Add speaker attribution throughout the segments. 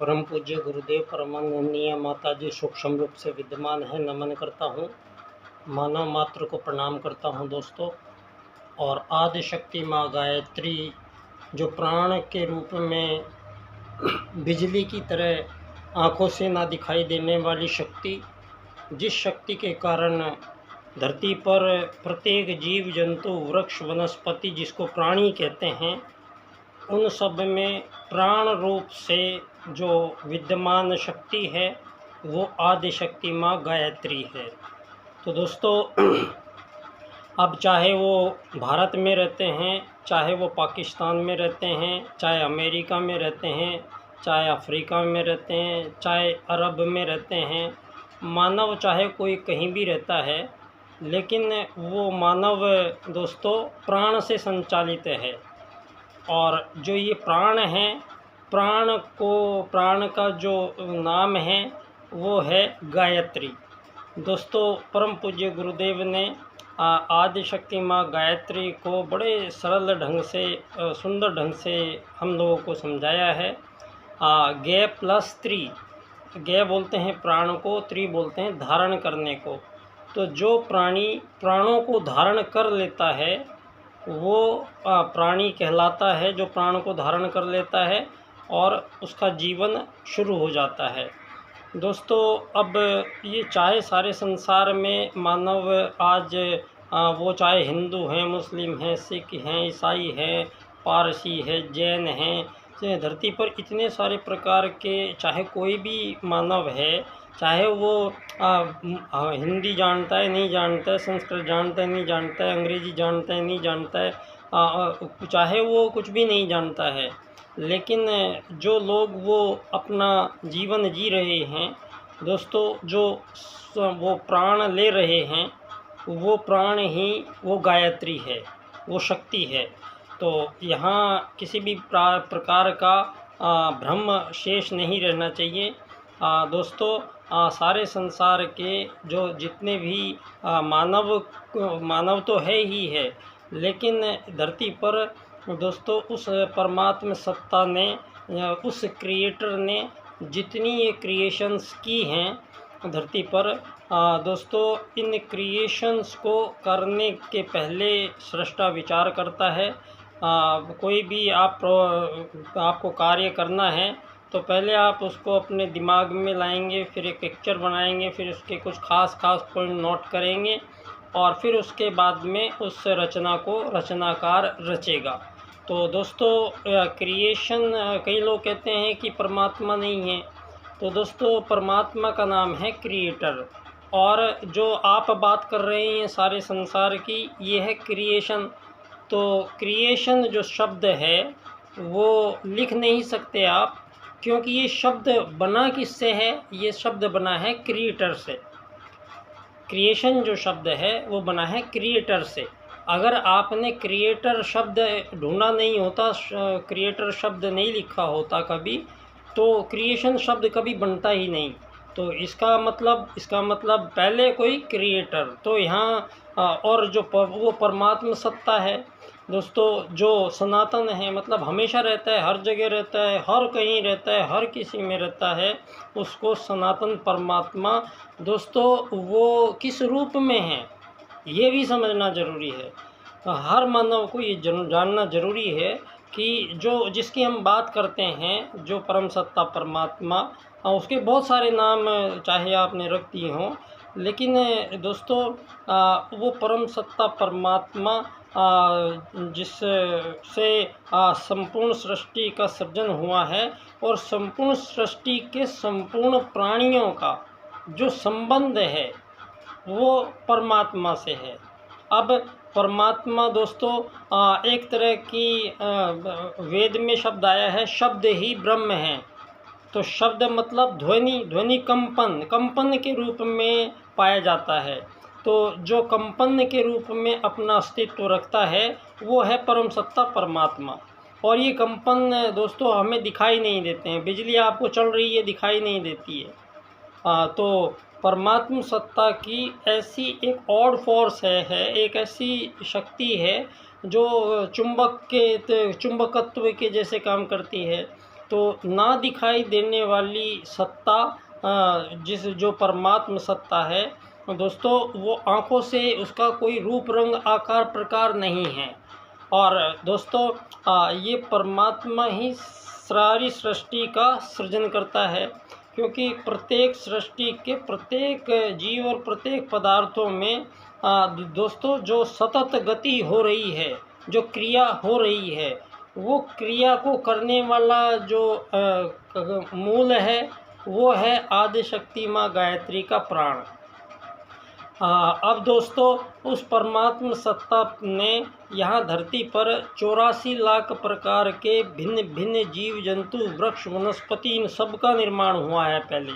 Speaker 1: परम पूज्य गुरुदेव परमानंदनीय माता जी सूक्ष्म रूप से विद्यमान है। नमन करता हूँ, मानव मात्र को प्रणाम करता हूँ दोस्तों। और आदि शक्ति माँ गायत्री जो प्राण के रूप में बिजली की तरह आँखों से ना दिखाई देने वाली शक्ति, जिस शक्ति के कारण धरती पर प्रत्येक जीव जंतु वृक्ष वनस्पति जिसको प्राणी कहते हैं, उन सब में प्राण रूप से जो विद्यमान शक्ति है वो आदि शक्ति माँ गायत्री है। तो दोस्तों अब चाहे वो भारत में रहते हैं, चाहे वो पाकिस्तान में रहते हैं, चाहे अमेरिका में रहते हैं, चाहे अफ्रीका में रहते हैं, चाहे अरब में रहते हैं, मानव चाहे कोई कहीं भी रहता है, लेकिन वो मानव दोस्तों प्राण से संचालित है। और जो ये प्राण हैं, प्राण का जो नाम है वो है गायत्री। दोस्तों परम पूज्य गुरुदेव ने आदि शक्ति माँ गायत्री को बड़े सरल ढंग से सुंदर ढंग से हम लोगों को समझाया है। गे प्लस त्रि, गे बोलते हैं प्राण को, त्रि बोलते हैं धारण करने को। तो जो प्राणी प्राणों को धारण कर लेता है वो प्राणी कहलाता है, जो प्राण को धारण कर लेता है और उसका जीवन शुरू हो जाता है। दोस्तों अब ये चाहे सारे संसार में मानव आज वो चाहे हिंदू हैं, मुस्लिम हैं, सिख हैं, ईसाई हैं, पारसी है, जैन हैं, धरती पर इतने सारे प्रकार के चाहे कोई भी मानव है, चाहे वो हिंदी जानता है नहीं जानता है, संस्कृत जानता है नहीं जानता है, अंग्रेजी जानता है नहीं जानता है, चाहे वो कुछ भी नहीं जानता है, लेकिन जो लोग वो अपना जीवन जी रहे हैं दोस्तों, जो वो प्राण ले रहे हैं, वो प्राण ही वो गायत्री है, वो शक्ति है। तो यहाँ किसी भी प्रकार का भ्रम शेष नहीं रहना चाहिए। दोस्तों सारे संसार के जो जितने भी मानव तो है ही है, लेकिन धरती पर दोस्तों उस परमात्मा सत्ता ने, उस क्रिएटर ने जितनी ये क्रिएशंस की हैं धरती पर, दोस्तों इन क्रिएशंस को करने के पहले सृष्टा विचार करता है। कोई भी आपको कार्य करना है तो पहले आप उसको अपने दिमाग में लाएंगे, फिर एक पिक्चर बनाएंगे, फिर उसके कुछ खास पॉइंट नोट करेंगे और फिर उसके बाद में उस रचना को रचनाकार रचेगा। तो दोस्तों क्रिएशन, कई लोग कहते हैं कि परमात्मा नहीं है, तो दोस्तों परमात्मा का नाम है क्रिएटर। और जो आप बात कर रहे हैं सारे संसार की, ये है क्रिएशन। तो क्रिएशन जो शब्द है वो लिख नहीं सकते आप, क्योंकि ये शब्द बना किससे है? ये शब्द बना है क्रिएटर से। क्रिएशन जो शब्द है वो बना है क्रिएटर से। अगर आपने क्रिएटर शब्द ढूंढा नहीं होता, क्रिएटर शब्द नहीं लिखा होता कभी, तो क्रिएशन शब्द कभी बनता ही नहीं। तो इसका मतलब पहले कोई क्रिएटर, तो यहाँ और जो वो परमात्मा सत्ता है दोस्तों, जो सनातन है, मतलब हमेशा रहता है, हर जगह रहता है, हर कहीं रहता है, हर किसी में रहता है, उसको सनातन परमात्मा दोस्तों वो किस रूप में है ये भी समझना ज़रूरी है। हर मानव को ये जानना ज़रूरी है कि जो जिसकी हम बात करते हैं, जो परम सत्ता परमात्मा, उसके बहुत सारे नाम चाहे आपने रख दिए हों, लेकिन दोस्तों वो परम सत्ता परमात्मा जिससे संपूर्ण सृष्टि का सृजन हुआ है और संपूर्ण सृष्टि के संपूर्ण प्राणियों का जो संबंध है वो परमात्मा से है। अब परमात्मा दोस्तों एक तरह की वेद में शब्द आया है, शब्द ही ब्रह्म है। तो शब्द मतलब ध्वनि कंपन के रूप में पाया जाता है। तो जो कंपन के रूप में अपना अस्तित्व रखता है वो है परम सत्ता परमात्मा। और ये कंपन दोस्तों हमें दिखाई नहीं देते हैं, बिजली आपको चल रही है दिखाई नहीं देती है। तो परमात्मा सत्ता की ऐसी एक ऑड फोर्स है, एक ऐसी शक्ति है जो चुंबकत्व के जैसे काम करती है। तो ना दिखाई देने वाली सत्ता जो परमात्म सत्ता है दोस्तों, वो आँखों से उसका कोई रूप रंग आकार प्रकार नहीं है। और दोस्तों ये परमात्मा ही सारी सृष्टि का सृजन करता है, क्योंकि प्रत्येक सृष्टि के प्रत्येक जीव और प्रत्येक पदार्थों में दोस्तों जो सतत गति हो रही है, जो क्रिया हो रही है, वो क्रिया को करने वाला जो मूल है वो है आदिशक्ति माँ गायत्री का प्राण। अब दोस्तों उस परमात्म सत्ता ने यहाँ धरती पर 84 लाख प्रकार के भिन्न भिन्न जीव जंतु वृक्ष वनस्पति इन सब का निर्माण हुआ है। पहले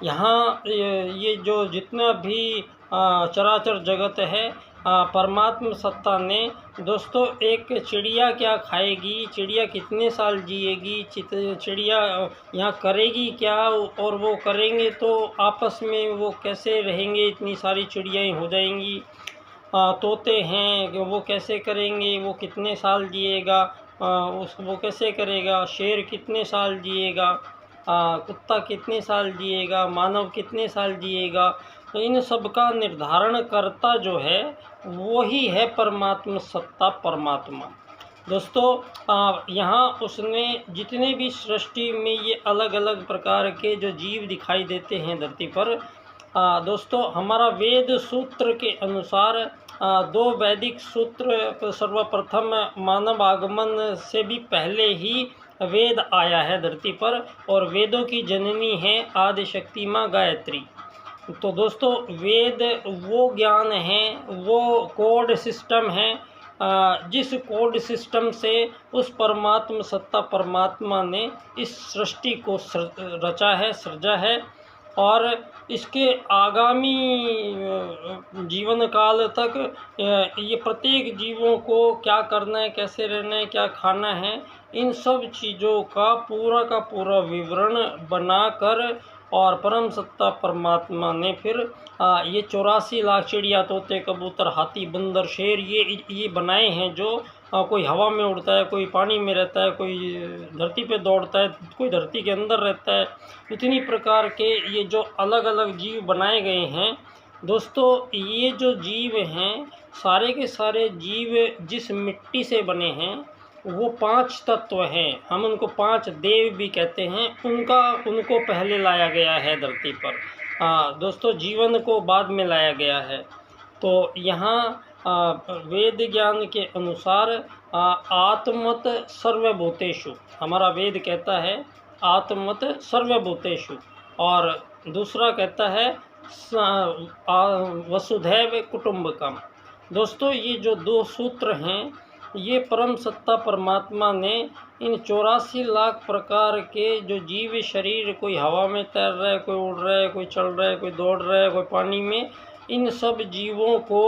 Speaker 1: यहाँ ये जो जितना भी चराचर जगत है परमात्म सत्ता ने दोस्तों, एक चिड़िया क्या खाएगी, चिड़िया कितने साल जिएगी, चिड़िया यहाँ करेगी क्या, और वो करेंगे तो आपस में वो कैसे रहेंगे, इतनी सारी चिड़ियाँ हो जाएंगी। तोते हैं वो कैसे करेंगे, वो कितने साल जिएगा, वो कैसे करेगा, शेर कितने साल जिएगा, कुत्ता कितने साल जिएगा, मानव कितने साल जिएगा। तो इन सब का निर्धारण करता जो है वो ही है परमात्मा सत्ता परमात्मा। दोस्तों यहाँ उसने जितने भी सृष्टि में ये अलग अलग प्रकार के जो जीव दिखाई देते हैं धरती पर दोस्तों, हमारा वेद सूत्र के अनुसार 2 वैदिक सूत्र सर्वप्रथम मानव आगमन से भी पहले ही वेद आया है धरती पर, और वेदों की जननी है आदिशक्ति माँ गायत्री। तो दोस्तों वेद वो ज्ञान है, वो कोड सिस्टम है जिस कोड सिस्टम से उस परमात्मा सत्ता परमात्मा ने इस सृष्टि को रचा है, सृजा है, और इसके आगामी जीवन काल तक ये प्रत्येक जीवों को क्या करना है, कैसे रहना है, क्या खाना है, इन सब चीज़ों का पूरा विवरण बनाकर और परम सत्ता परमात्मा ने फिर ये 84 लाख चिड़िया, तोते, कबूतर, हाथी, बंदर, शेर ये बनाए हैं, जो कोई हवा में उड़ता है, कोई पानी में रहता है, कोई धरती पे दौड़ता है, कोई धरती के अंदर रहता है। इतनी प्रकार के ये जो अलग अलग जीव बनाए गए हैं दोस्तों, ये जो जीव हैं सारे के सारे जीव जिस मिट्टी से बने हैं वो 5 तत्व हैं, हम उनको 5 देव भी कहते हैं, उनको पहले लाया गया है धरती पर। दोस्तों जीवन को बाद में लाया गया है। तो यहाँ वेद ज्ञान के अनुसार आत्मत सर्वभूतेषु, हमारा वेद कहता है आत्मत सर्वभूतेषु, और दूसरा कहता है वसुधैव कुटुंबकम। दोस्तों ये जो 2 सूत्र हैं ये परम सत्ता परमात्मा ने इन 84 लाख प्रकार के जो जीव शरीर, कोई हवा में तैर रहा है, कोई उड़ रहा है, कोई चल रहा है, कोई दौड़ रहा है, कोई पानी में, इन सब जीवों को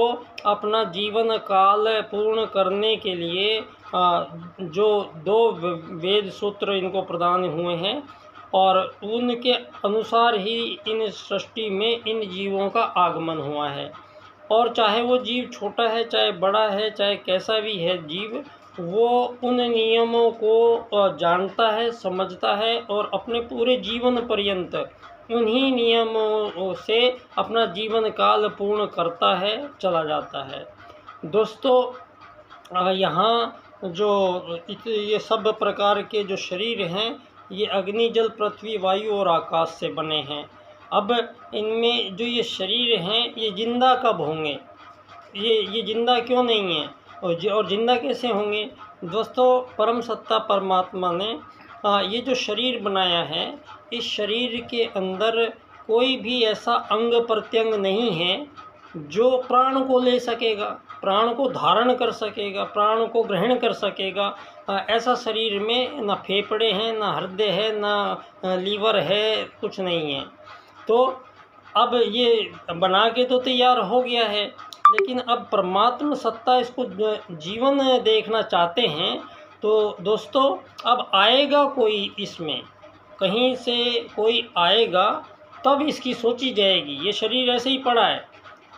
Speaker 1: अपना जीवन काल पूर्ण करने के लिए जो 2 वेद सूत्र इनको प्रदान हुए हैं, और उनके अनुसार ही इन सृष्टि में इन जीवों का आगमन हुआ है। और चाहे वो जीव छोटा है, चाहे बड़ा है, चाहे कैसा भी है जीव, वो उन नियमों को जानता है, समझता है, और अपने पूरे जीवन पर्यंत उन्हीं नियमों से अपना जीवन काल पूर्ण करता है, चला जाता है। दोस्तों यहाँ जो ये सब प्रकार के जो शरीर हैं ये अग्नि, जल, पृथ्वी, वायु और आकाश से बने हैं। अब इनमें जो ये शरीर हैं ये जिंदा कब होंगे, ये जिंदा क्यों नहीं है, और जिंदा कैसे होंगे। दोस्तों परम सत्ता परमात्मा ने ये जो शरीर बनाया है, इस शरीर के अंदर कोई भी ऐसा अंग प्रत्यंग नहीं है जो प्राण को ले सकेगा, प्राण को धारण कर सकेगा, प्राण को ग्रहण कर सकेगा। ऐसा शरीर में ना फेफड़े हैं, ना हृदय है, ना लीवर है, कुछ नहीं है। तो अब ये बना के तो तैयार हो गया है, लेकिन अब परमात्मा सत्ता इसको जीवन देखना चाहते हैं। तो दोस्तों अब आएगा कोई, इसमें कहीं से कोई आएगा तब इसकी सोची जाएगी। ये शरीर ऐसे ही पड़ा है,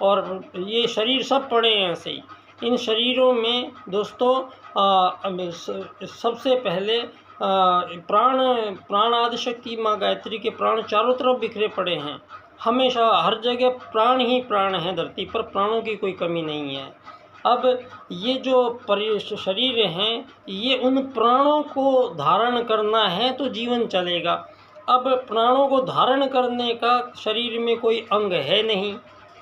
Speaker 1: और ये शरीर सब पड़े हैं ऐसे ही। इन शरीरों में दोस्तों सबसे पहले प्राण आदिशक्ति माँ गायत्री के प्राण चारों तरफ बिखरे पड़े हैं। हमेशा हर जगह प्राण ही प्राण हैं, धरती पर प्राणों की कोई कमी नहीं है। अब ये जो शरीर हैं, ये उन प्राणों को धारण करना है तो जीवन चलेगा। अब प्राणों को धारण करने का शरीर में कोई अंग है नहीं,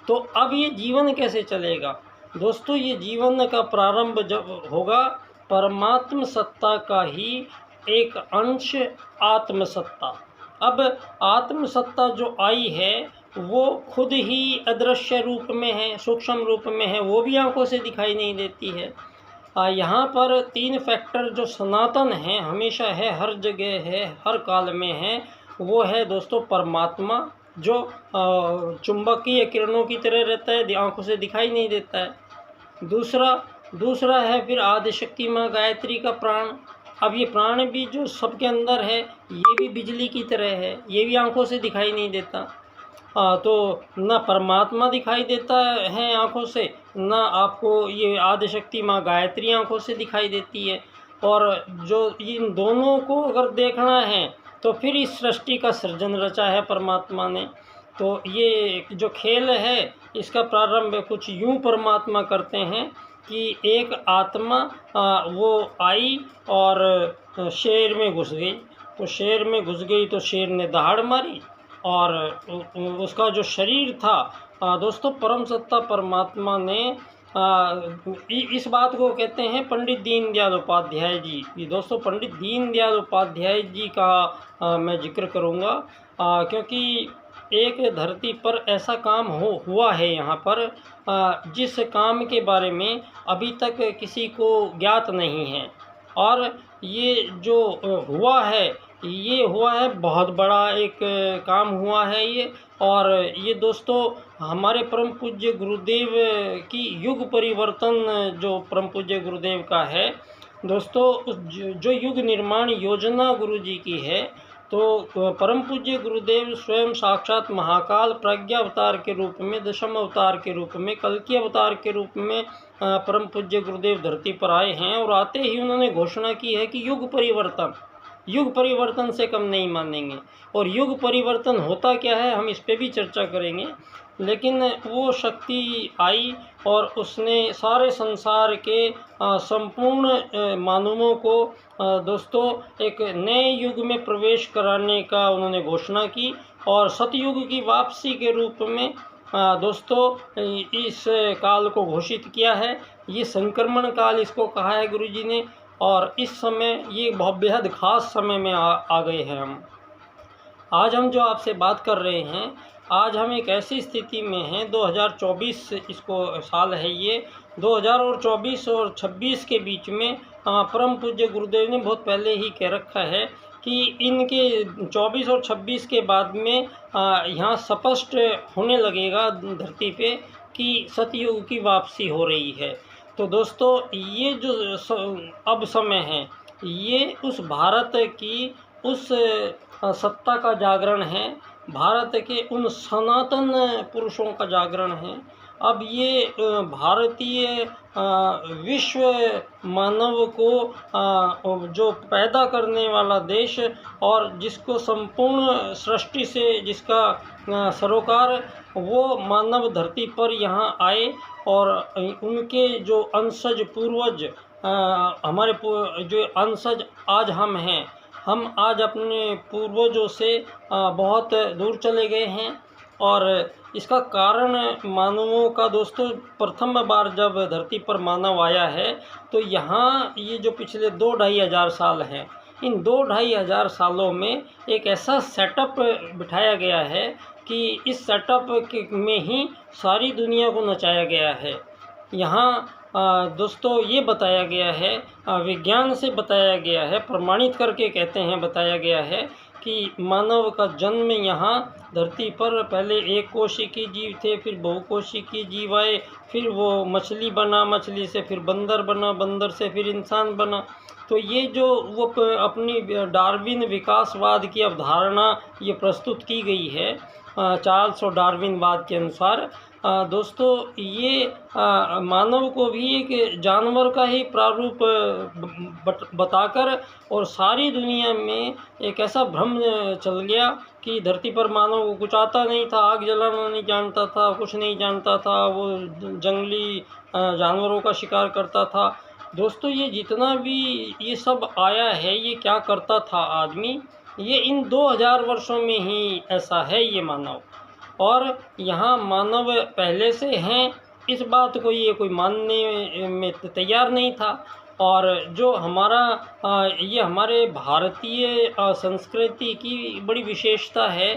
Speaker 1: तो अब ये जीवन कैसे चलेगा? दोस्तों, ये जीवन का प्रारंभ जब होगा परमात्म सत्ता का ही एक अंश आत्म सत्ता। अब आत्म सत्ता जो आई है वो खुद ही अदृश्य रूप में है, सूक्ष्म रूप में है, वो भी आंखों से दिखाई नहीं देती है। यहाँ पर 3 फैक्टर जो सनातन हैं, हमेशा है, हर जगह है, हर काल में है। वो है दोस्तों परमात्मा, जो चुंबकीय किरणों की तरह रहता है, आंखों से दिखाई नहीं देता है। दूसरा है फिर आदिशक्ति माँ गायत्री का प्राण। अब ये प्राण भी जो सबके अंदर है, ये भी बिजली की तरह है, ये भी आंखों से दिखाई नहीं देता। तो ना परमात्मा दिखाई देता है आँखों से, ना आपको ये आदिशक्ति माँ गायत्री आँखों से दिखाई देती है। और जो इन दोनों को अगर देखना है तो फिर इस सृष्टि का सृजन रचा है परमात्मा ने। तो ये जो खेल है, इसका प्रारंभ कुछ यूँ परमात्मा करते हैं कि एक आत्मा वो आई और शेर में घुस गई। तो शेर में घुस गई तो शेर ने दहाड़ मारी और उसका जो शरीर था दोस्तों, परम सत्ता परमात्मा ने इस बात को कहते हैं पंडित दीनदयाल उपाध्याय जी। ये दोस्तों पंडित दीनदयाल उपाध्याय जी का मैं जिक्र करूँगा, क्योंकि एक धरती पर ऐसा काम हुआ है यहाँ पर जिस काम के बारे में अभी तक किसी को ज्ञात नहीं है। और ये जो हुआ है, ये हुआ है बहुत बड़ा एक काम हुआ है ये। और ये दोस्तों हमारे परम पूज्य गुरुदेव की युग परिवर्तन जो परम पूज्य गुरुदेव का है दोस्तों, जो युग निर्माण योजना गुरु जी की है, तो परम पूज्य गुरुदेव स्वयं साक्षात महाकाल प्रज्ञा अवतार के रूप में, दशम अवतार के रूप में, कल्कि अवतार के रूप में परम पूज्य गुरुदेव धरती पर आए हैं। और आते ही उन्होंने घोषणा की है कि युग परिवर्तन से कम नहीं मानेंगे। और युग परिवर्तन होता क्या है, हम इस पे भी चर्चा करेंगे। लेकिन वो शक्ति आई और उसने सारे संसार के संपूर्ण मानवों को दोस्तों एक नए युग में प्रवेश कराने का उन्होंने घोषणा की। और सतयुग की वापसी के रूप में दोस्तों इस काल को घोषित किया है। ये संक्रमण काल इसको कहा है गुरु जी ने। और इस समय ये बहुत बेहद ख़ास समय में आ गए हैं हम। आज हम जो आपसे बात कर रहे हैं, आज हम एक ऐसी स्थिति में हैं, 2024 इसको साल है ये, 2024 और 26 के बीच में परम पूज्य गुरुदेव ने बहुत पहले ही कह रखा है कि इनके 24 और 26 के बाद में यहाँ स्पष्ट होने लगेगा धरती पे कि सतयुग की वापसी हो रही है। तो दोस्तों ये जो अब समय है, ये उस भारत की उस सत्ता का जागरण है, भारत के उन सनातन पुरुषों का जागरण है। अब ये भारतीय विश्व मानव को जो पैदा करने वाला देश, और जिसको संपूर्ण सृष्टि से जिसका सरोकार, वो मानव धरती पर यहाँ आए। और उनके जो अंशज पूर्वज हमारे जो अंशज आज हम हैं, हम आज अपने पूर्वजों से बहुत दूर चले गए हैं। और इसका कारण मानवों का दोस्तों, प्रथम बार जब धरती पर मानव आया है तो यहाँ ये जो पिछले 2-2.5 हज़ार साल हैं, इन 2-2.5 हज़ार सालों में एक ऐसा सेटअप बिठाया गया है कि इस सेटअप में ही सारी दुनिया को नचाया गया है। यहाँ दोस्तों ये बताया गया है, विज्ञान से बताया गया है, प्रमाणित करके कहते हैं, बताया गया है कि मानव का जन्म यहाँ धरती पर पहले एक कोशिकीय जीव थे, फिर बहुकोशिकीय जीव आए, फिर वो मछली बना, मछली से फिर बंदर बना, बंदर से फिर इंसान बना। तो ये जो वो अपनी डार्विन विकासवाद की अवधारणा ये प्रस्तुत की गई है, चार्ल्स डार्विनवाद के अनुसार, दोस्तों ये मानव को भी एक जानवर का ही प्रारूप बताकर और सारी दुनिया में एक ऐसा भ्रम चल गया कि धरती पर मानव को कुछ आता नहीं था, आग जलाना नहीं जानता था, कुछ नहीं जानता था, वो जंगली जानवरों का शिकार करता था। दोस्तों ये जितना भी ये सब आया है, ये क्या करता था आदमी, ये इन 2000 वर्षों में ही ऐसा है ये मानव। और यहाँ मानव पहले से हैं, इस बात को ये कोई मानने में तैयार नहीं था। और जो हमारा ये हमारे भारतीय संस्कृति की बड़ी विशेषता है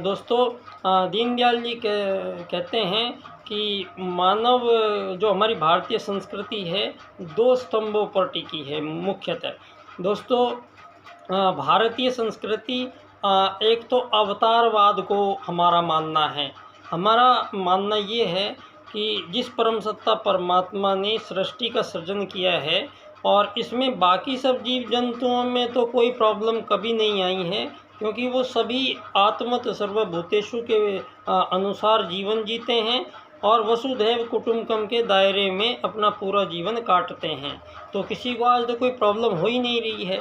Speaker 1: दोस्तों। दीनदयाल जी कहते हैं कि मानव जो हमारी भारतीय संस्कृति है 2 स्तंभों पर टिकी है मुख्यतः। दोस्तों भारतीय संस्कृति एक तो अवतारवाद को हमारा मानना है। हमारा मानना ये है कि जिस परम सत्ता परमात्मा ने सृष्टि का सृजन किया है और इसमें बाकी सब जीव जंतुओं में तो कोई प्रॉब्लम कभी नहीं आई है, क्योंकि वो सभी आत्मत सर्वभूतेषु के अनुसार जीवन जीते हैं और वसुधैव कुटुंबकम के दायरे में अपना पूरा जीवन काटते हैं। तो किसी को आज तक कोई प्रॉब्लम हो ही नहीं रही है।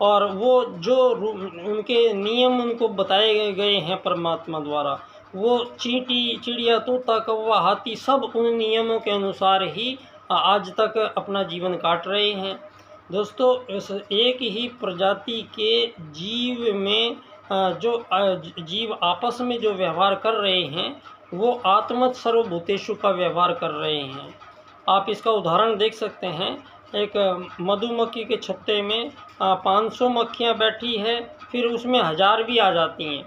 Speaker 1: और वो जो उनके नियम उनको बताए गए हैं परमात्मा द्वारा, वो चींटी, चिड़िया, तोता, कौवा, हाथी सब उन नियमों के अनुसार ही आज तक अपना जीवन काट रहे हैं। दोस्तों इस एक ही प्रजाति के जीव में जो जीव आपस में जो व्यवहार कर रहे हैं वो आत्मत सर्वभूतेषु का व्यवहार कर रहे हैं। आप इसका उदाहरण देख सकते हैं। एक मधुमक्खी के छत्ते में 500 मक्खियाँ बैठी है, फिर उसमें 1000 भी आ जाती हैं।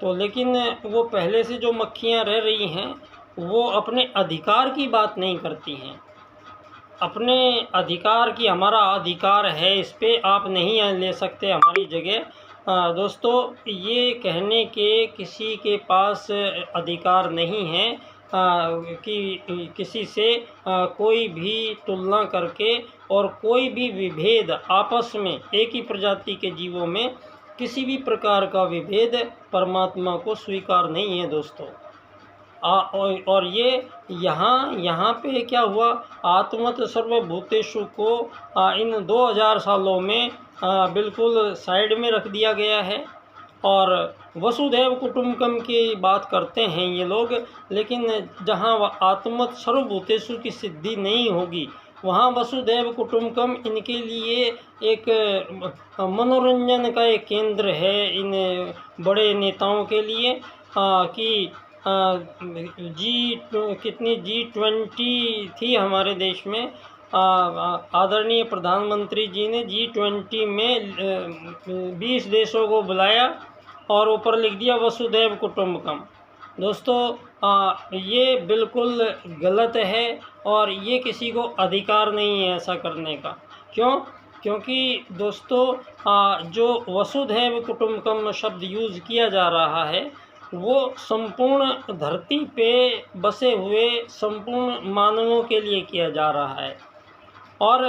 Speaker 1: तो लेकिन वो पहले से जो मक्खियाँ रह रही हैं वो अपने अधिकार की बात नहीं करती हैं। अपने अधिकार की, हमारा अधिकार है, इस पे आप नहीं ले सकते हमारी जगह। दोस्तों ये कहने के किसी के पास अधिकार नहीं है कि किसी से कोई भी तुलना करके और कोई भी विभेद आपस में एक ही प्रजाति के जीवों में किसी भी प्रकार का विभेद परमात्मा को स्वीकार नहीं है दोस्तों। और ये यहाँ पे क्या हुआ, आत्मत सर्वभूतेषु को इन 2000 सालों में बिल्कुल साइड में रख दिया गया है। और वसुधैव कुटुंबकम की बात करते हैं ये लोग, लेकिन जहाँ आत्मत सर्वभूतेषु की सिद्धि नहीं होगी वहाँ वसुधैव कुटुंबकम इनके लिए एक मनोरंजन का एक केंद्र है इन बड़े नेताओं के लिए कि G20 थी हमारे देश में। आदरणीय प्रधानमंत्री जी ने G20 में 20 देशों को बुलाया और ऊपर लिख दिया वसुधैव कुटुंबकम। दोस्तों ये बिल्कुल गलत है और ये किसी को अधिकार नहीं है ऐसा करने का। क्यों? क्योंकि दोस्तों जो वसुधैव कुटुंबकम शब्द यूज़ किया जा रहा है वो संपूर्ण धरती पे बसे हुए संपूर्ण मानवों के लिए किया जा रहा है। और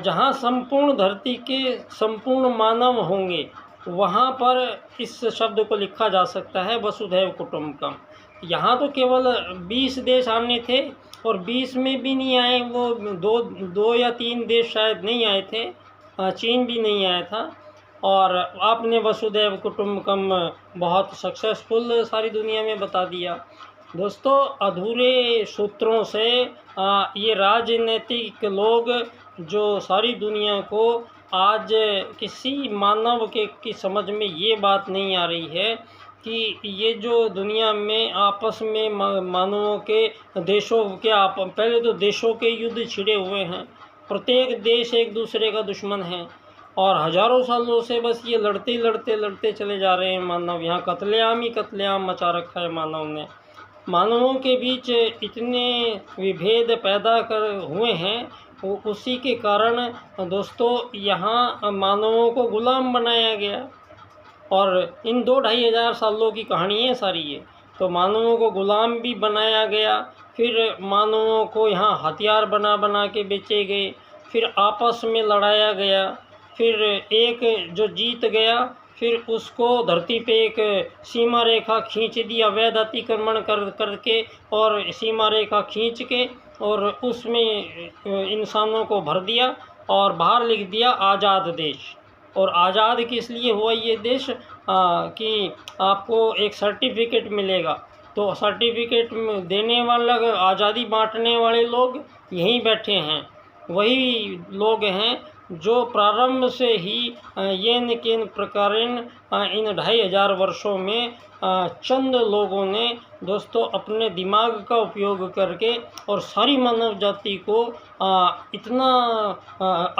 Speaker 1: जहाँ संपूर्ण धरती के संपूर्ण मानव होंगे वहाँ पर इस शब्द को लिखा जा सकता है वसुधैव कुटुंबकम। यहाँ तो केवल 20 देश आने थे और 20 में भी नहीं आए, वो दो या 3 देश शायद नहीं आए थे, चीन भी नहीं आया था। और आपने वसुधैव कुटुंबकम बहुत सक्सेसफुल सारी दुनिया में बता दिया। दोस्तों अधूरे सूत्रों से ये राजनीतिक लोग जो सारी दुनिया को आज किसी मानव की समझ में ये बात नहीं आ रही है कि ये जो दुनिया में आपस में मानवों के देशों के पहले तो देशों के युद्ध छिड़े हुए हैं, प्रत्येक देश एक दूसरे का दुश्मन है और हज़ारों सालों से बस ये लड़ते चले जा रहे हैं मानव। यहाँ कत्लेआम ही कत्लेआम मचा रखा है मानव ने। मानवों के बीच इतने विभेद पैदा हुए हैं, उसी के कारण दोस्तों यहाँ मानवों को गुलाम बनाया गया। और इन 2-2.5 हज़ार सालों की कहानी है सारी ये। तो मानवों को गुलाम भी बनाया गया, फिर मानवों को यहाँ हथियार बना के बेचे गए, फिर आपस में लड़ाया गया, फिर एक जो जीत गया फिर उसको धरती पे एक सीमा रेखा खींच दी अवैध अतिक्रमण करके, और सीमा रेखा खींच के और उसमें इंसानों को भर दिया और बाहर लिख दिया आज़ाद देश। और आज़ाद किस लिए हुआ ये देश? कि आपको एक सर्टिफिकेट मिलेगा। तो सर्टिफिकेट देने वाला, आज़ादी बांटने वाले लोग यहीं बैठे हैं, वही लोग हैं जो प्रारंभ से ही येन केन प्रकारेण इन 2500 वर्षों में चंद लोगों ने दोस्तों अपने दिमाग का उपयोग करके और सारी मानव जाति को इतना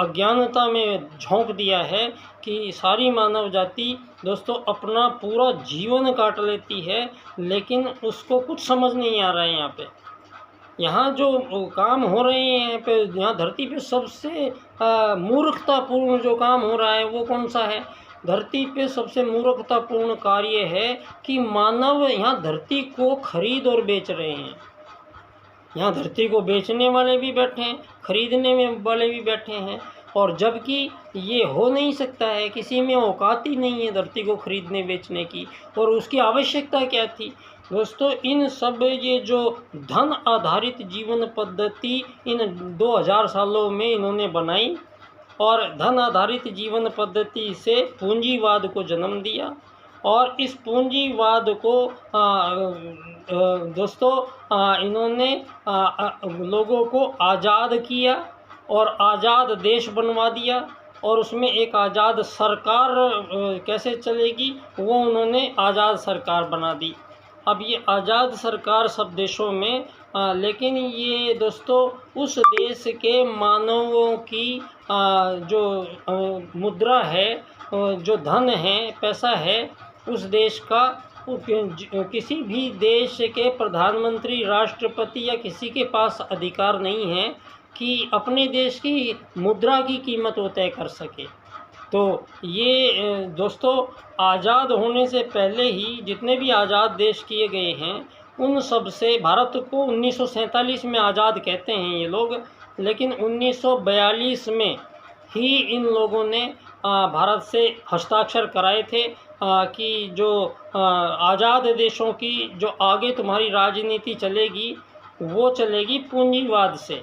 Speaker 1: अज्ञानता में झोंक दिया है कि सारी मानव जाति दोस्तों अपना पूरा जीवन काट लेती है, लेकिन उसको कुछ समझ नहीं आ रहा है। यहाँ जो काम हो रहे हैं पे, यहाँ धरती पे सबसे मूर्खतापूर्ण जो काम हो रहा है वो कौन सा है? धरती पे सबसे मूर्खतापूर्ण कार्य है कि मानव यहाँ धरती को खरीद और बेच रहे हैं। यहाँ धरती को बेचने वाले भी बैठे हैं, खरीदने में वाले भी बैठे हैं, और जबकि ये हो नहीं सकता है, किसी में औकात ही नहीं है धरती को खरीदने बेचने की। और उसकी आवश्यकता क्या थी दोस्तों? इन सब ये जो धन आधारित जीवन पद्धति इन 2000 सालों में इन्होंने बनाई, और धन आधारित जीवन पद्धति से पूंजीवाद को जन्म दिया। और इस पूंजीवाद को दोस्तों इन्होंने लोगों को आज़ाद किया और आज़ाद देश बनवा दिया, और उसमें एक आज़ाद सरकार कैसे चलेगी वो उन्होंने आज़ाद सरकार बना दी। अब ये आज़ाद सरकार सब देशों में लेकिन ये दोस्तों उस देश के मानवों की जो मुद्रा है, जो धन है, पैसा है, उस देश का किसी भी देश के प्रधानमंत्री, राष्ट्रपति या किसी के पास अधिकार नहीं है कि अपने देश की मुद्रा की कीमत वो तय कर सके। तो ये दोस्तों आज़ाद होने से पहले ही जितने भी आज़ाद देश किए गए हैं उन सब से भारत को 1947 में आज़ाद कहते हैं ये लोग, लेकिन 1942 में ही इन लोगों ने भारत से हस्ताक्षर कराए थे कि जो आज़ाद देशों की जो आगे तुम्हारी राजनीति चलेगी वो चलेगी पूंजीवाद से,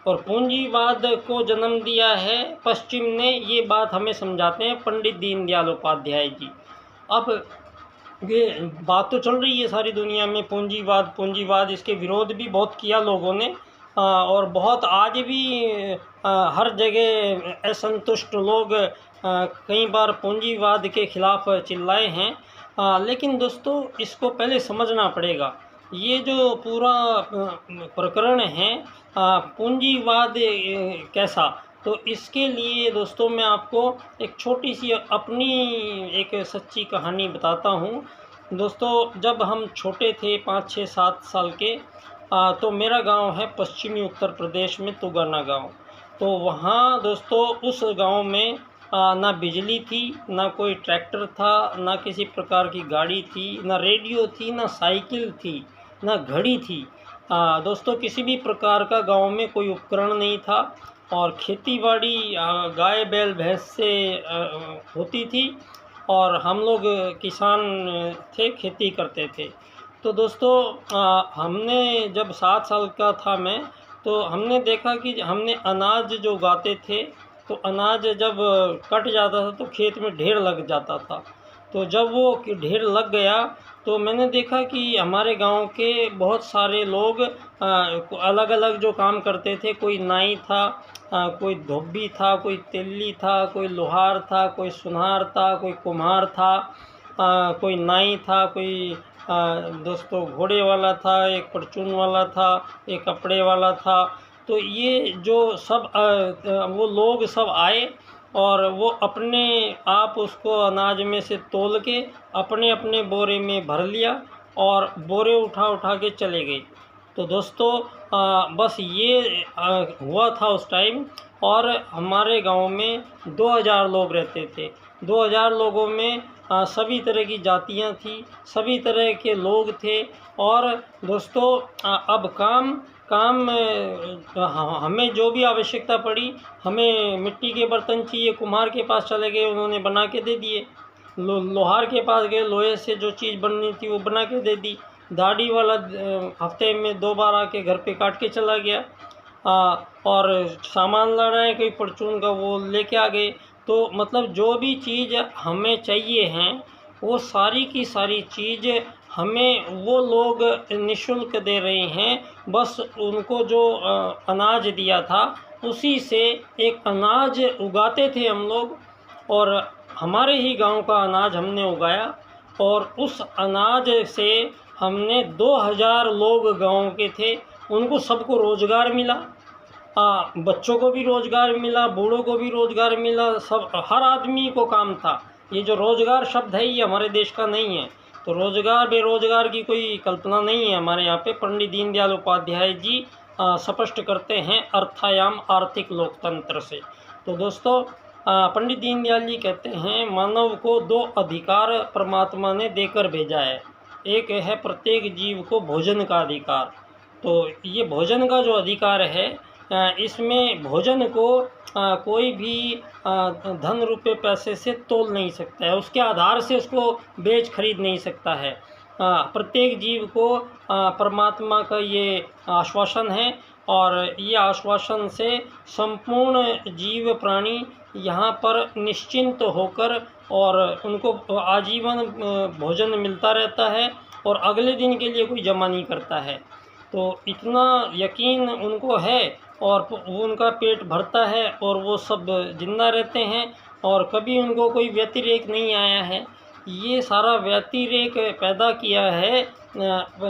Speaker 1: और पूंजीवाद को जन्म दिया है पश्चिम ने। ये बात हमें समझाते हैं पंडित दीनदयाल उपाध्याय जी। अब ये बात तो चल रही है सारी दुनिया में पूंजीवाद पूंजीवाद, इसके विरोध भी बहुत किया लोगों ने, और बहुत आज भी हर जगह असंतुष्ट लोग कई बार पूंजीवाद के खिलाफ चिल्लाए हैं। लेकिन दोस्तों इसको पहले समझना पड़ेगा, ये जो पूरा प्रकरण है पूंजीवाद कैसा, तो इसके लिए दोस्तों मैं आपको एक छोटी सी अपनी एक सच्ची कहानी बताता हूँ। दोस्तों जब हम छोटे थे 5, 6, 7 साल के, तो मेरा गांव है पश्चिमी उत्तर प्रदेश में तुगाना गांव। तो वहाँ दोस्तों उस गांव में ना बिजली थी, ना कोई ट्रैक्टर था, ना किसी प्रकार की गाड़ी थी, ना रेडियो थी, ना साइकिल थी, ना घड़ी थी। दोस्तों किसी भी प्रकार का गांव में कोई उपकरण नहीं था, और खेतीबाड़ी गाय बैल भैंस से होती थी, और हम लोग किसान थे, खेती करते थे। तो दोस्तों हमने जब 7 साल का था मैं, तो हमने देखा कि हमने अनाज जो उगाते थे, तो अनाज जब कट जाता था तो खेत में ढेर लग जाता था। तो जब वो ढेर लग गया तो मैंने देखा कि हमारे गांव के बहुत सारे लोग अलग अलग जो काम करते थे, कोई नाई था, कोई धोबी था, कोई तेली था, कोई लोहार था, कोई सुनार था, कोई कुम्हार था, कोई नाई था, कोई दोस्तों घोड़े वाला था, एक परचून वाला था, एक कपड़े वाला था। तो ये जो सब वो लोग सब आए और वो अपने आप उसको अनाज में से तोल के अपने अपने बोरे में भर लिया और बोरे उठा उठा के चले गए। तो दोस्तों बस ये हुआ था उस टाइम, और हमारे गांव में 2000 लोग रहते थे। 2000 लोगों में सभी तरह की जातियां थी, सभी तरह के लोग थे। और दोस्तों अब काम हमें जो भी आवश्यकता पड़ी, हमें मिट्टी के बर्तन चाहिए, कुम्हार के पास चले गए, उन्होंने बना के दे दिए। लोहार के पास गए, लोहे से जो चीज़ बननी थी वो बना के दे दी। दाढ़ी वाला हफ्ते में 2 बार आके घर पे काट के चला गया। और सामान ला रहे हैं कोई परचून का, वो लेके आ गए। तो मतलब जो भी चीज़ हमें चाहिए हैं वो सारी की सारी चीज़ हमें वो लोग निःशुल्क दे रहे हैं। बस उनको जो अनाज दिया था उसी से एक अनाज उगाते थे हम लोग, और हमारे ही गांव का अनाज हमने उगाया, और उस अनाज से हमने 2000 लोग गांव के थे, उनको सबको रोज़गार मिला। बच्चों को भी रोज़गार मिला, बूढ़ों को भी रोज़गार मिला, सब हर आदमी को काम था। ये जो रोज़गार शब्द है ये हमारे देश का नहीं है, तो रोज़गार बेरोज़गार की कोई कल्पना नहीं है हमारे यहाँ पे। पंडित दीनदयाल उपाध्याय जी स्पष्ट करते हैं अर्थायाम आर्थिक लोकतंत्र से। तो दोस्तों पंडित दीनदयाल जी कहते हैं मानव को 2 अधिकार परमात्मा ने देकर भेजा है। एक है प्रत्येक जीव को भोजन का अधिकार। तो ये भोजन का जो अधिकार है इसमें भोजन को कोई भी धन रुपये पैसे से तोल नहीं सकता है, उसके आधार से उसको बेच खरीद नहीं सकता है। प्रत्येक जीव को परमात्मा का ये आश्वासन है, और ये आश्वासन से संपूर्ण जीव प्राणी यहाँ पर निश्चिंत होकर और उनको आजीवन भोजन मिलता रहता है, और अगले दिन के लिए कोई जमा नहीं करता है। तो इतना यकीन उनको है, और वो उनका पेट भरता है और वो सब जिंदा रहते हैं, और कभी उनको कोई व्यतिरेक नहीं आया है। ये सारा व्यतिरेक पैदा किया है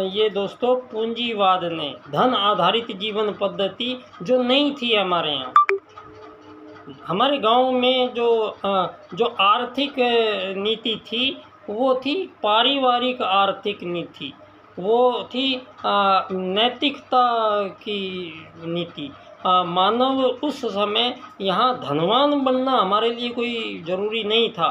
Speaker 1: ये दोस्तों पूंजीवाद ने, धन आधारित जीवन पद्धति जो नहीं थी हमारे यहाँ। हमारे गांव में जो आर्थिक नीति थी वो थी पारिवारिक आर्थिक नीति, वो थी नैतिकता की नीति। मानव उस समय यहाँ धनवान बनना हमारे लिए कोई ज़रूरी नहीं था।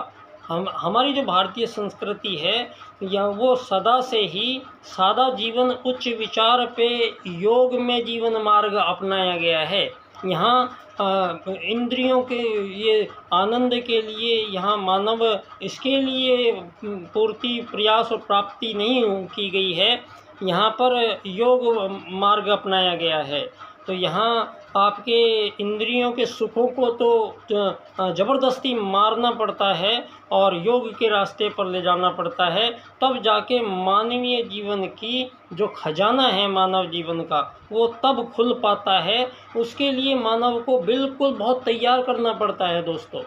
Speaker 1: हमारी जो भारतीय संस्कृति है या वो सदा से ही सादा जीवन उच्च विचार पे योग में जीवन मार्ग अपनाया गया है। यहाँ इंद्रियों के ये आनंद के लिए यहाँ मानव इसके लिए पूर्ति प्रयास और प्राप्ति नहीं की गई है, यहाँ पर योग मार्ग अपनाया गया है। तो यहाँ आपके इंद्रियों के सुखों को तो ज़बरदस्ती मारना पड़ता है और योग के रास्ते पर ले जाना पड़ता है, तब जाके मानवीय जीवन की जो खजाना है मानव जीवन का वो तब खुल पाता है। उसके लिए मानव को बिल्कुल बहुत तैयार करना पड़ता है दोस्तों।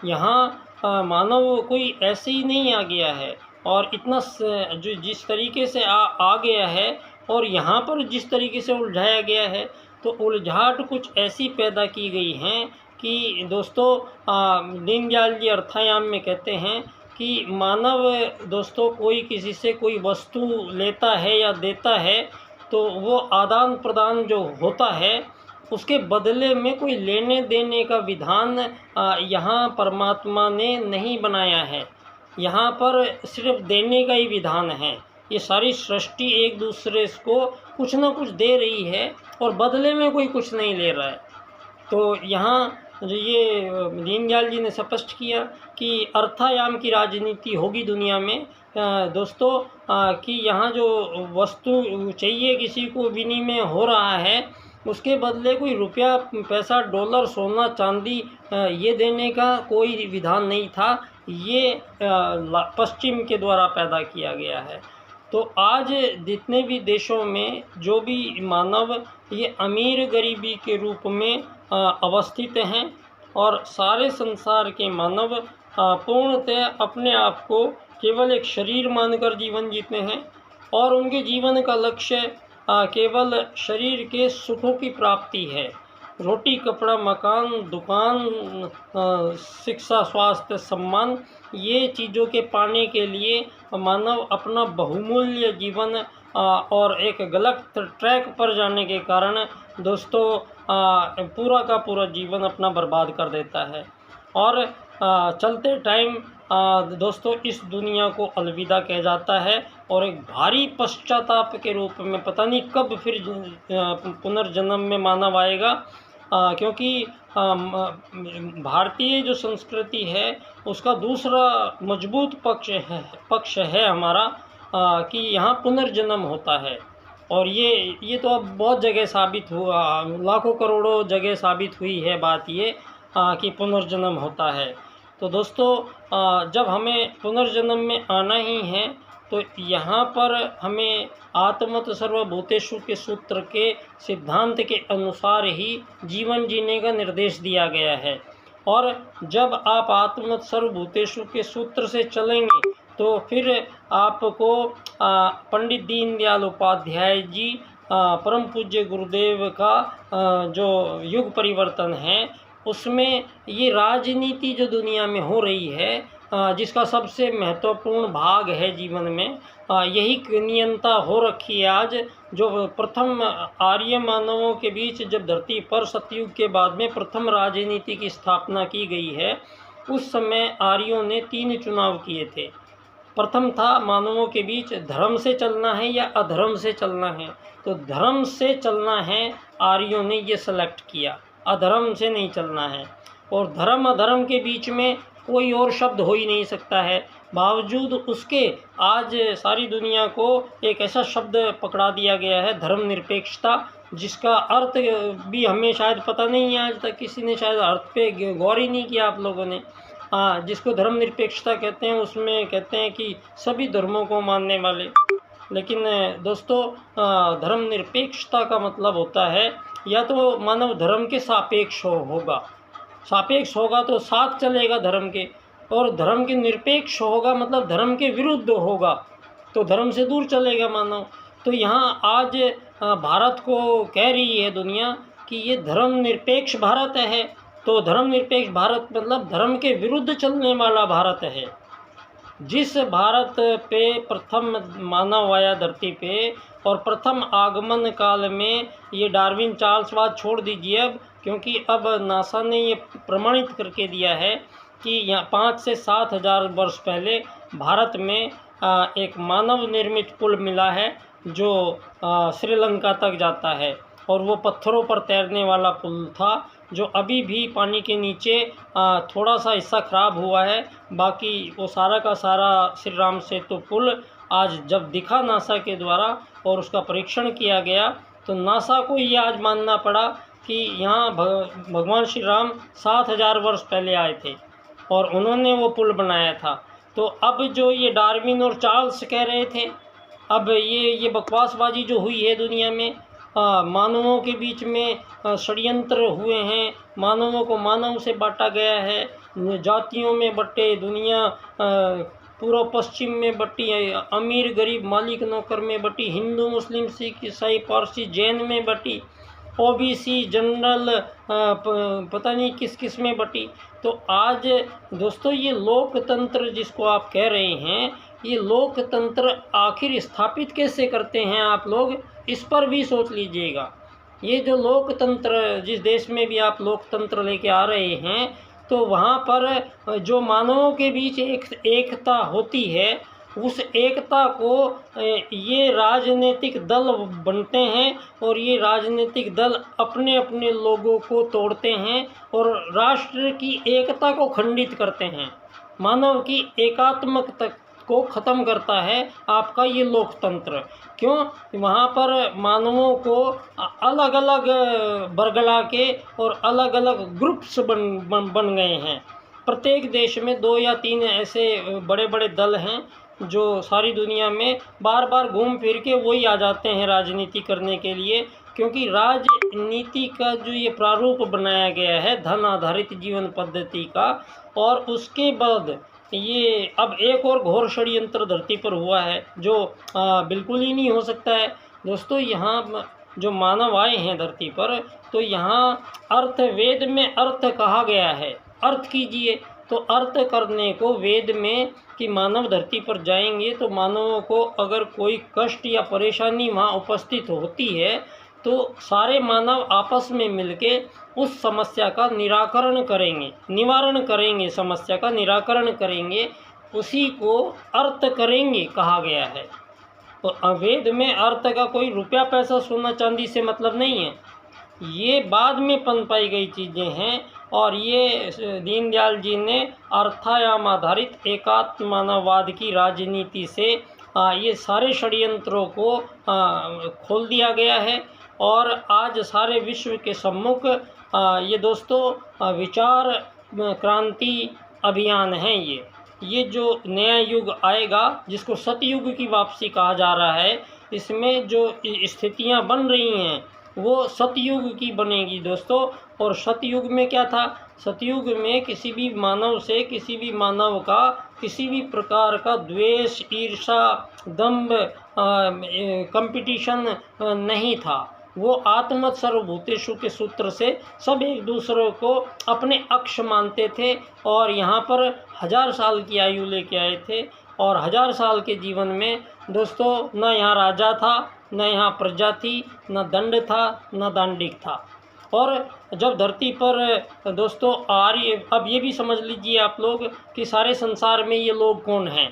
Speaker 1: यहाँ मानव कोई ऐसे ही नहीं आ गया है, और इतना जो जिस तरीके से आ गया है और यहाँ पर जिस तरीके से उलझाया गया है, तो उलझाट कुछ ऐसी पैदा की गई हैं कि दोस्तों दीनदयाल जी अर्थायाम में कहते हैं कि मानव दोस्तों कोई किसी से कोई वस्तु लेता है या देता है तो वो आदान प्रदान जो होता है उसके बदले में कोई लेने देने का विधान यहाँ परमात्मा ने नहीं बनाया है। यहाँ पर सिर्फ देने का ही विधान है। ये सारी सृष्टि एक दूसरे को कुछ ना कुछ दे रही है और बदले में कोई कुछ नहीं ले रहा है। तो यहाँ जो ये दीनदयाल जी ने स्पष्ट किया कि अर्थायाम की राजनीति होगी दुनिया में दोस्तों, कि यहाँ जो वस्तु चाहिए किसी को विनिमय हो रहा है उसके बदले कोई रुपया पैसा डॉलर सोना चांदी ये देने का कोई विधान नहीं था। ये पश्चिम के द्वारा पैदा किया गया है। तो आज जितने भी देशों में जो भी मानव ये अमीर गरीबी के रूप में अवस्थित हैं और सारे संसार के मानव पूर्णतः अपने आप को केवल एक शरीर मानकर जीवन जीते हैं और उनके जीवन का लक्ष्य केवल शरीर के सुखों की प्राप्ति है। रोटी कपड़ा मकान दुकान शिक्षा स्वास्थ्य सम्मान ये चीज़ों के पाने के लिए मानव अपना बहुमूल्य जीवन और एक गलत ट्रैक पर जाने के कारण दोस्तों पूरा का पूरा जीवन अपना बर्बाद कर देता है और चलते टाइम दोस्तों इस दुनिया को अलविदा कह जाता है और एक भारी पश्चाताप के रूप में पता नहीं कब फिर पुनर्जन्म में मानव आएगा, क्योंकि भारतीय जो संस्कृति है उसका दूसरा मजबूत पक्ष है हमारा कि यहाँ पुनर्जन्म होता है। और ये तो अब बहुत जगह साबित हुआ, लाखों करोड़ों जगह साबित हुई है बात ये कि पुनर्जन्म होता है। तो दोस्तों जब हमें पुनर्जन्म में आना ही है तो यहाँ पर हमें आत्मत सर्वभूतेषु के सूत्र के सिद्धांत के अनुसार ही जीवन जीने का निर्देश दिया गया है। और जब आप आत्मत सर्वभूतेषु के सूत्र से चलेंगे तो फिर आपको पंडित दीनदयाल उपाध्याय जी परम पूज्य गुरुदेव का जो युग परिवर्तन है उसमें ये राजनीति जो दुनिया में हो रही है जिसका सबसे महत्वपूर्ण भाग है जीवन में, यही नियंता हो रखी है आज। जो प्रथम आर्य मानवों के बीच जब धरती पर सतयुग के बाद में प्रथम राजनीति की स्थापना की गई है, उस समय आर्यों ने 3 चुनाव किए थे। प्रथम था मानवों के बीच धर्म से चलना है या अधर्म से चलना है। तो धर्म से चलना है, आर्यों ने ये सेलेक्ट किया, अधर्म से नहीं चलना है। और धर्म अधर्म के बीच में कोई और शब्द हो ही नहीं सकता है। बावजूद उसके आज सारी दुनिया को एक ऐसा शब्द पकड़ा दिया गया है, धर्मनिरपेक्षता, जिसका अर्थ भी हमें शायद पता नहीं है, आज तक किसी ने शायद अर्थ पे गौर ही नहीं किया आप लोगों ने। जिसको धर्मनिरपेक्षता कहते हैं उसमें कहते हैं कि सभी धर्मों को मानने वाले। लेकिन दोस्तों धर्मनिरपेक्षता का मतलब होता है या तो मानव धर्म के सापेक्ष होगा तो साथ चलेगा धर्म के, और धर्म के निरपेक्ष होगा मतलब धर्म के विरुद्ध होगा तो धर्म से दूर चलेगा मानव। तो यहाँ आज भारत को कह रही है दुनिया कि ये धर्मनिरपेक्ष भारत है। तो धर्मनिरपेक्ष भारत मतलब धर्म के विरुद्ध चलने वाला भारत है। जिस भारत पे प्रथम मानव आया धरती पे, और प्रथम आगमन काल में ये डार्विन चार्ल्सवाद छोड़ दीजिए अब, क्योंकि अब नासा ने ये प्रमाणित करके दिया है कि यहाँ 5 से 7 हज़ार वर्ष पहले भारत में एक मानव निर्मित पुल मिला है जो श्रीलंका तक जाता है। और वो पत्थरों पर तैरने वाला पुल था जो अभी भी पानी के नीचे थोड़ा सा हिस्सा ख़राब हुआ है, बाकी वो सारा का सारा श्री राम सेतु पुल आज जब दिखा नासा के द्वारा और उसका परीक्षण किया गया तो नासा को ये आज मानना पड़ा कि यहाँ भगवान श्री राम 7,000 वर्ष पहले आए थे और उन्होंने वो पुल बनाया था। तो अब जो ये डार्विन और चार्ल्स कह रहे थे, अब ये बकवासबाजी जो हुई है दुनिया में, मानवों के बीच में षड्यंत्र हुए हैं, मानवों को मानव से बांटा गया है, जातियों में बटे, दुनिया पूर्व पश्चिम में बटी, अमीर गरीब मालिक नौकर में बटी, हिंदू मुस्लिम सिख ईसाई पारसी जैन में बटी, ओबीसी जनरल पता नहीं किस किस में बटी। तो आज दोस्तों ये लोकतंत्र जिसको आप कह रहे हैं, ये लोकतंत्र आखिर स्थापित कैसे करते हैं आप लोग, इस पर भी सोच लीजिएगा। ये जो लोकतंत्र, जिस देश में भी आप लोकतंत्र लेके आ रहे हैं, तो वहाँ पर जो मानवों के बीच एकता होती है, उस एकता को ये राजनीतिक दल बनते हैं और ये राजनीतिक दल अपने अपने लोगों को तोड़ते हैं और राष्ट्र की एकता को खंडित करते हैं। मानव की एकात्मकता को ख़त्म करता है आपका ये लोकतंत्र। क्यों? वहाँ पर मानवों को अलग अलग बरगला के और अलग अलग ग्रुप्स बन गए हैं। प्रत्येक देश में 2 या 3 ऐसे बड़े बड़े दल हैं जो सारी दुनिया में बार बार घूम फिर के वही आ जाते हैं राजनीति करने के लिए, क्योंकि राजनीति का जो ये प्रारूप बनाया गया है धन आधारित जीवन पद्धति का, और उसके बाद ये अब एक और घोर षड्यंत्र धरती पर हुआ है जो बिल्कुल ही नहीं हो सकता है। दोस्तों यहाँ जो मानव आए हैं धरती पर, तो यहाँ अर्थ, वेद में अर्थ कहा गया है, अर्थ कीजिए। तो अर्थ करने को वेद में कि मानव धरती पर जाएंगे तो मानवों को अगर कोई कष्ट या परेशानी वहाँ उपस्थित होती है तो सारे मानव आपस में मिलके उस समस्या का निराकरण करेंगे, निवारण करेंगे, समस्या का निराकरण करेंगे, उसी को अर्थ करेंगे कहा गया है। तो वेद में अर्थ का कोई रुपया पैसा सोना चांदी से मतलब नहीं है। ये बाद में पनपाई गई चीज़ें हैं और ये दीनदयाल जी ने अर्थायाम आधारित एकात्म मानववाद की राजनीति से ये सारे षड्यंत्रों को खोल दिया गया है और आज सारे विश्व के सम्मुख ये दोस्तों विचार क्रांति अभियान है। ये जो नया युग आएगा जिसको सतयुग की वापसी कहा जा रहा है, इसमें जो स्थितियां बन रही हैं वो सतयुग की बनेगी दोस्तों। और सतयुग में क्या था? सतयुग में किसी भी मानव से, किसी भी मानव का किसी भी प्रकार का द्वेष, ईर्षा, दंभ, कंपटीशन नहीं था। वो आत्मत सर्वभूतेषु के सूत्र से सब एक दूसरे को अपने अक्ष मानते थे और यहाँ पर 1000 साल की आयु लेके आए थे। और 1000 साल के जीवन में दोस्तों न यहाँ राजा था, न यहाँ प्रजा थी, न दंड था, न दांडिक था। और जब धरती पर दोस्तों अब ये भी समझ लीजिए आप लोग कि सारे संसार में ये लोग कौन हैं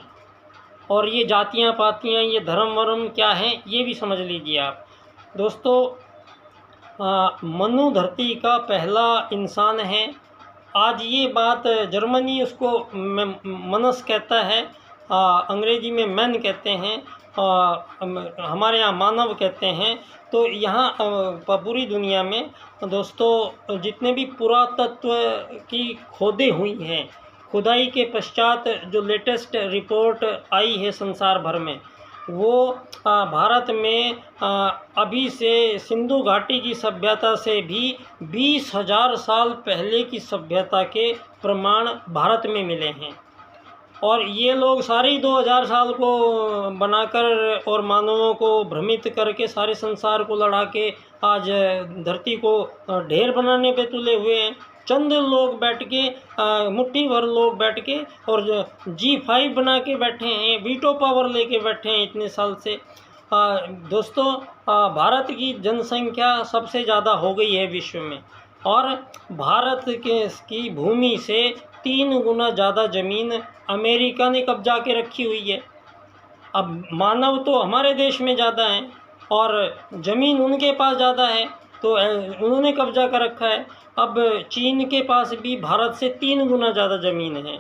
Speaker 1: और ये जातियाँ पातियाँ, ये धर्म वर्म क्या हैं, ये भी समझ लीजिए आप दोस्तों। मनु धरती का पहला इंसान है। आज ये बात जर्मनी उसको मनस कहता है, अंग्रेजी में मैन कहते हैं, हमारे यहाँ मानव कहते हैं। तो यहाँ पूरी दुनिया में दोस्तों जितने भी पुरातत्व की खोदें हुई हैं, खुदाई के पश्चात जो लेटेस्ट रिपोर्ट आई है संसार भर में, वो भारत में अभी से सिंधु घाटी की सभ्यता से भी 20,000 साल पहले की सभ्यता के प्रमाण भारत में मिले हैं। और ये लोग सारे 2000 साल को बनाकर और मानवों को भ्रमित करके सारे संसार को लड़ा के आज धरती को ढेर बनाने पे तुले हुए हैं। चंद लोग बैठ के मुट्ठी भर लोग बैठ के और G5 बना के बैठे हैं, वीटो पावर लेके बैठे हैं इतने साल से। दोस्तों भारत की जनसंख्या सबसे ज़्यादा हो गई है विश्व में और भारत की भूमि से 3 गुना ज़्यादा ज़मीन अमेरिका ने कब्जा के रखी हुई है। अब मानव तो हमारे देश में ज़्यादा हैं और ज़मीन उनके पास ज़्यादा है, तो उन्होंने कब्जा कर रखा है। अब चीन के पास भी भारत से 3 गुना ज़्यादा ज़मीन है।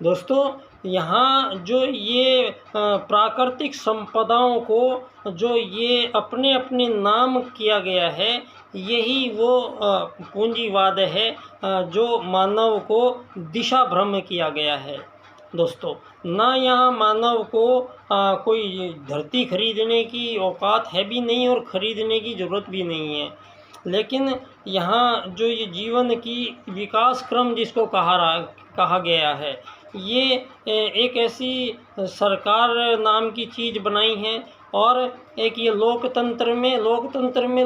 Speaker 1: दोस्तों यहाँ जो ये प्राकृतिक संपदाओं को जो ये अपने अपने नाम किया गया है, यही वो पूंजीवाद है जो मानव को दिशा भ्रम किया गया है। दोस्तों ना यहाँ मानव को कोई धरती खरीदने की औकात है भी नहीं और ख़रीदने की ज़रूरत भी नहीं है, लेकिन यहाँ जो ये जीवन की विकास क्रम जिसको कहा गया है, ये एक ऐसी सरकार नाम की चीज़ बनाई है। और एक ये लोकतंत्र में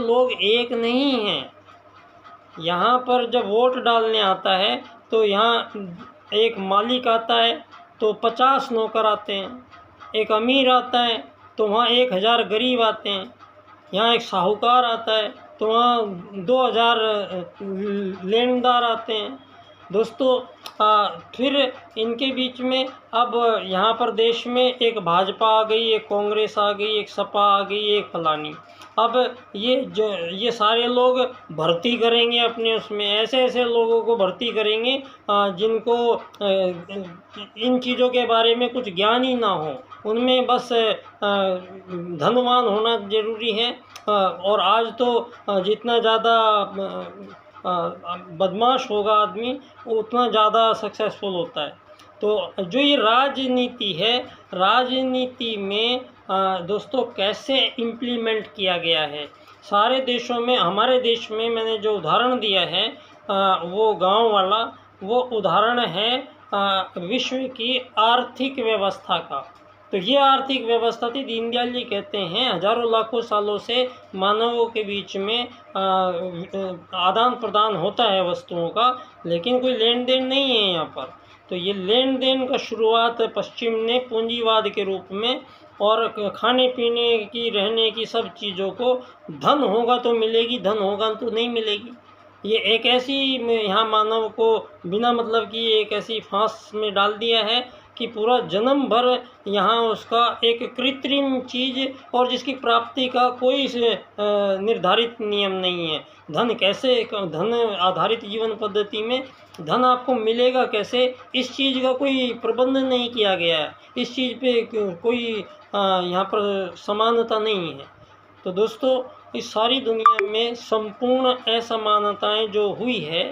Speaker 1: लोग एक नहीं हैं। यहाँ पर जब वोट डालने आता है तो यहाँ एक मालिक आता है तो 50 नौकर आते हैं, एक अमीर आता है तो वहाँ 1000 गरीब आते हैं, यहाँ एक साहूकार आता है तो वहाँ 2000 लेनदार आते हैं। दोस्तों फिर इनके बीच में अब यहाँ पर देश में एक भाजपा आ गई, एक कांग्रेस आ गई, एक सपा आ गई, एक फलानी। अब ये सारे लोग भर्ती करेंगे अपने उसमें, ऐसे लोगों को भर्ती करेंगे जिनको इन चीज़ों के बारे में कुछ ज्ञान ही ना हो, उनमें बस धनवान होना ज़रूरी है। और आज तो जितना ज़्यादा बदमाश होगा आदमी उतना ज़्यादा सक्सेसफुल होता है। तो जो ये राजनीति है, राजनीति में दोस्तों कैसे इम्प्लीमेंट किया गया है सारे देशों में। हमारे देश में मैंने जो उदाहरण दिया है वो गांव वाला, वो उदाहरण है विश्व की आर्थिक व्यवस्था का। तो ये आर्थिक व्यवस्था थी, दीनदयाल जी कहते हैं हजारों लाखों सालों से मानवों के बीच में आदान प्रदान होता है वस्तुओं का, लेकिन कोई लेन देन नहीं है यहाँ पर। तो ये लेन देन का शुरुआत पश्चिम ने पूंजीवाद के रूप में, और खाने पीने की, रहने की सब चीज़ों को धन होगा तो मिलेगी, धन होगा तो नहीं मिलेगी। ये एक ऐसी यहाँ मानव को बिना मतलब की एक ऐसी फांस में डाल दिया है कि पूरा जन्म भर यहाँ उसका एक कृत्रिम चीज़ और जिसकी प्राप्ति का कोई निर्धारित नियम नहीं है। धन कैसे, धन आधारित जीवन पद्धति में धन आपको मिलेगा कैसे, इस चीज़ का कोई प्रबंध नहीं किया गया है। इस चीज़ पे कोई यहाँ पर समानता नहीं है। तो दोस्तों, इस सारी दुनिया में संपूर्ण असमानताएं जो हुई है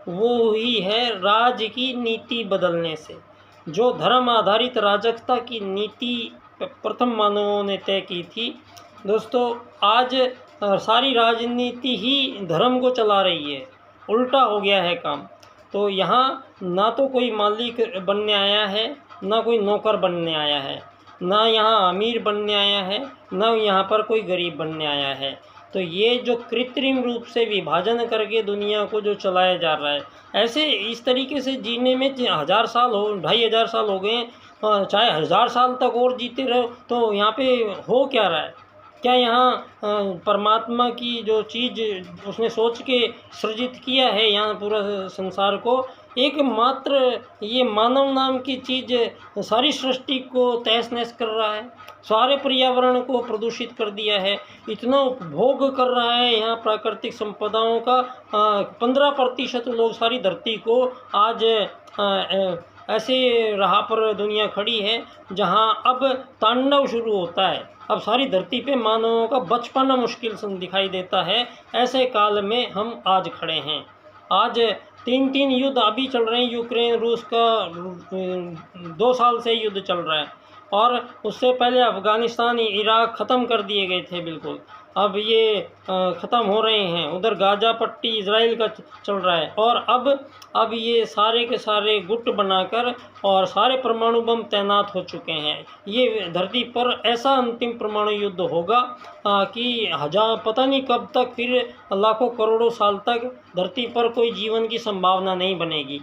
Speaker 1: वो हुई है राज की नीति बदलने से। जो धर्म आधारित राजकता की नीति प्रथम मानवों ने तय की थी दोस्तों, आज सारी राजनीति ही धर्म को चला रही है। उल्टा हो गया है काम। तो यहाँ ना तो कोई मालिक बनने आया है, ना कोई नौकर बनने आया है, ना यहाँ अमीर बनने आया है, ना यहाँ पर कोई गरीब बनने आया है। तो ये जो कृत्रिम रूप से विभाजन करके दुनिया को जो चलाया जा रहा है, ऐसे इस तरीके से जीने में 1000 साल हो, 2500 साल हो गए, चाहे 1000 साल तक और जीते रहो, तो यहाँ पे हो क्या रहा है? क्या यहाँ परमात्मा की जो चीज़ उसने सोच के सृजित किया है यहाँ पूरा संसार को, एकमात्र ये मानव नाम की चीज़ सारी सृष्टि को तहस नहस कर रहा है, सारे पर्यावरण को प्रदूषित कर दिया है, इतना उपभोग कर रहा है यहाँ प्राकृतिक संपदाओं का। 15% लोग सारी धरती को आज ऐसे राह पर दुनिया खड़ी है जहाँ अब तांडव शुरू होता है। अब सारी धरती पे मानवों का बच पाना मुश्किल दिखाई देता है। ऐसे काल में हम आज खड़े हैं। आज 3 युद्ध अभी चल रहे हैं। यूक्रेन रूस का 2 साल से युद्ध चल रहा है, और उससे पहले अफ़गानिस्तान इराक ख़त्म कर दिए गए थे बिल्कुल। अब ये ख़त्म हो रहे हैं। उधर गाज़ा पट्टी इज़राइल का चल रहा है, और अब ये सारे के सारे गुट बनाकर और सारे परमाणु बम तैनात हो चुके हैं। ये धरती पर ऐसा अंतिम परमाणु युद्ध होगा कि पता नहीं कब तक, फिर लाखों करोड़ों साल तक धरती पर कोई जीवन की संभावना नहीं बनेगी।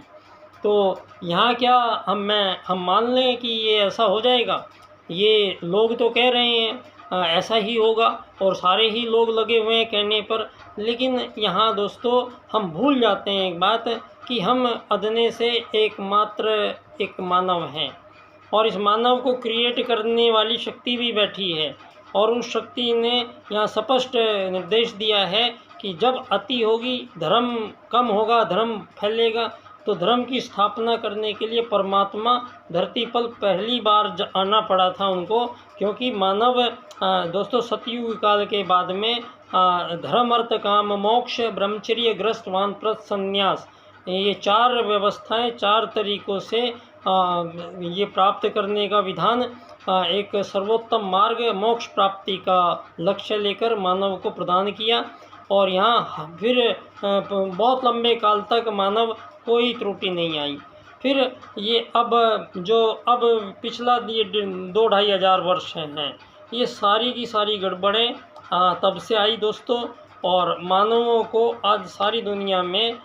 Speaker 1: तो यहाँ क्या हम मान लें कि ये ऐसा हो जाएगा? ये लोग तो कह रहे हैं ऐसा ही होगा, और सारे ही लोग लगे हुए हैं कहने पर। लेकिन यहाँ दोस्तों हम भूल जाते हैं एक बात, कि हम अदने से एकमात्र एक मानव हैं, और इस मानव को क्रिएट करने वाली शक्ति भी बैठी है, और उस शक्ति ने यहाँ स्पष्ट निर्देश दिया है कि जब अति होगी, धर्म कम होगा, धर्म फैलेगा, तो धर्म की स्थापना करने के लिए परमात्मा धरती पर पहली बार आना पड़ा था उनको। क्योंकि मानव दोस्तों सतयुग काल के बाद में धर्म अर्थ काम मोक्ष ब्रह्मचर्य ग्रस्त वानप्रस्थ संन्यास, ये 4 व्यवस्थाएं 4 तरीक़ों से ये प्राप्त करने का विधान, एक सर्वोत्तम मार्ग मोक्ष प्राप्ति का लक्ष्य लेकर मानव को प्रदान किया। और यहाँ फिर बहुत लंबे काल तक मानव कोई त्रुटि नहीं आई। फिर ये अब पिछला ये 2-2.5 हज़ार वर्ष हैं, ये सारी की सारी गड़बड़ें तब से आई दोस्तों। और मानवों को आज सारी दुनिया में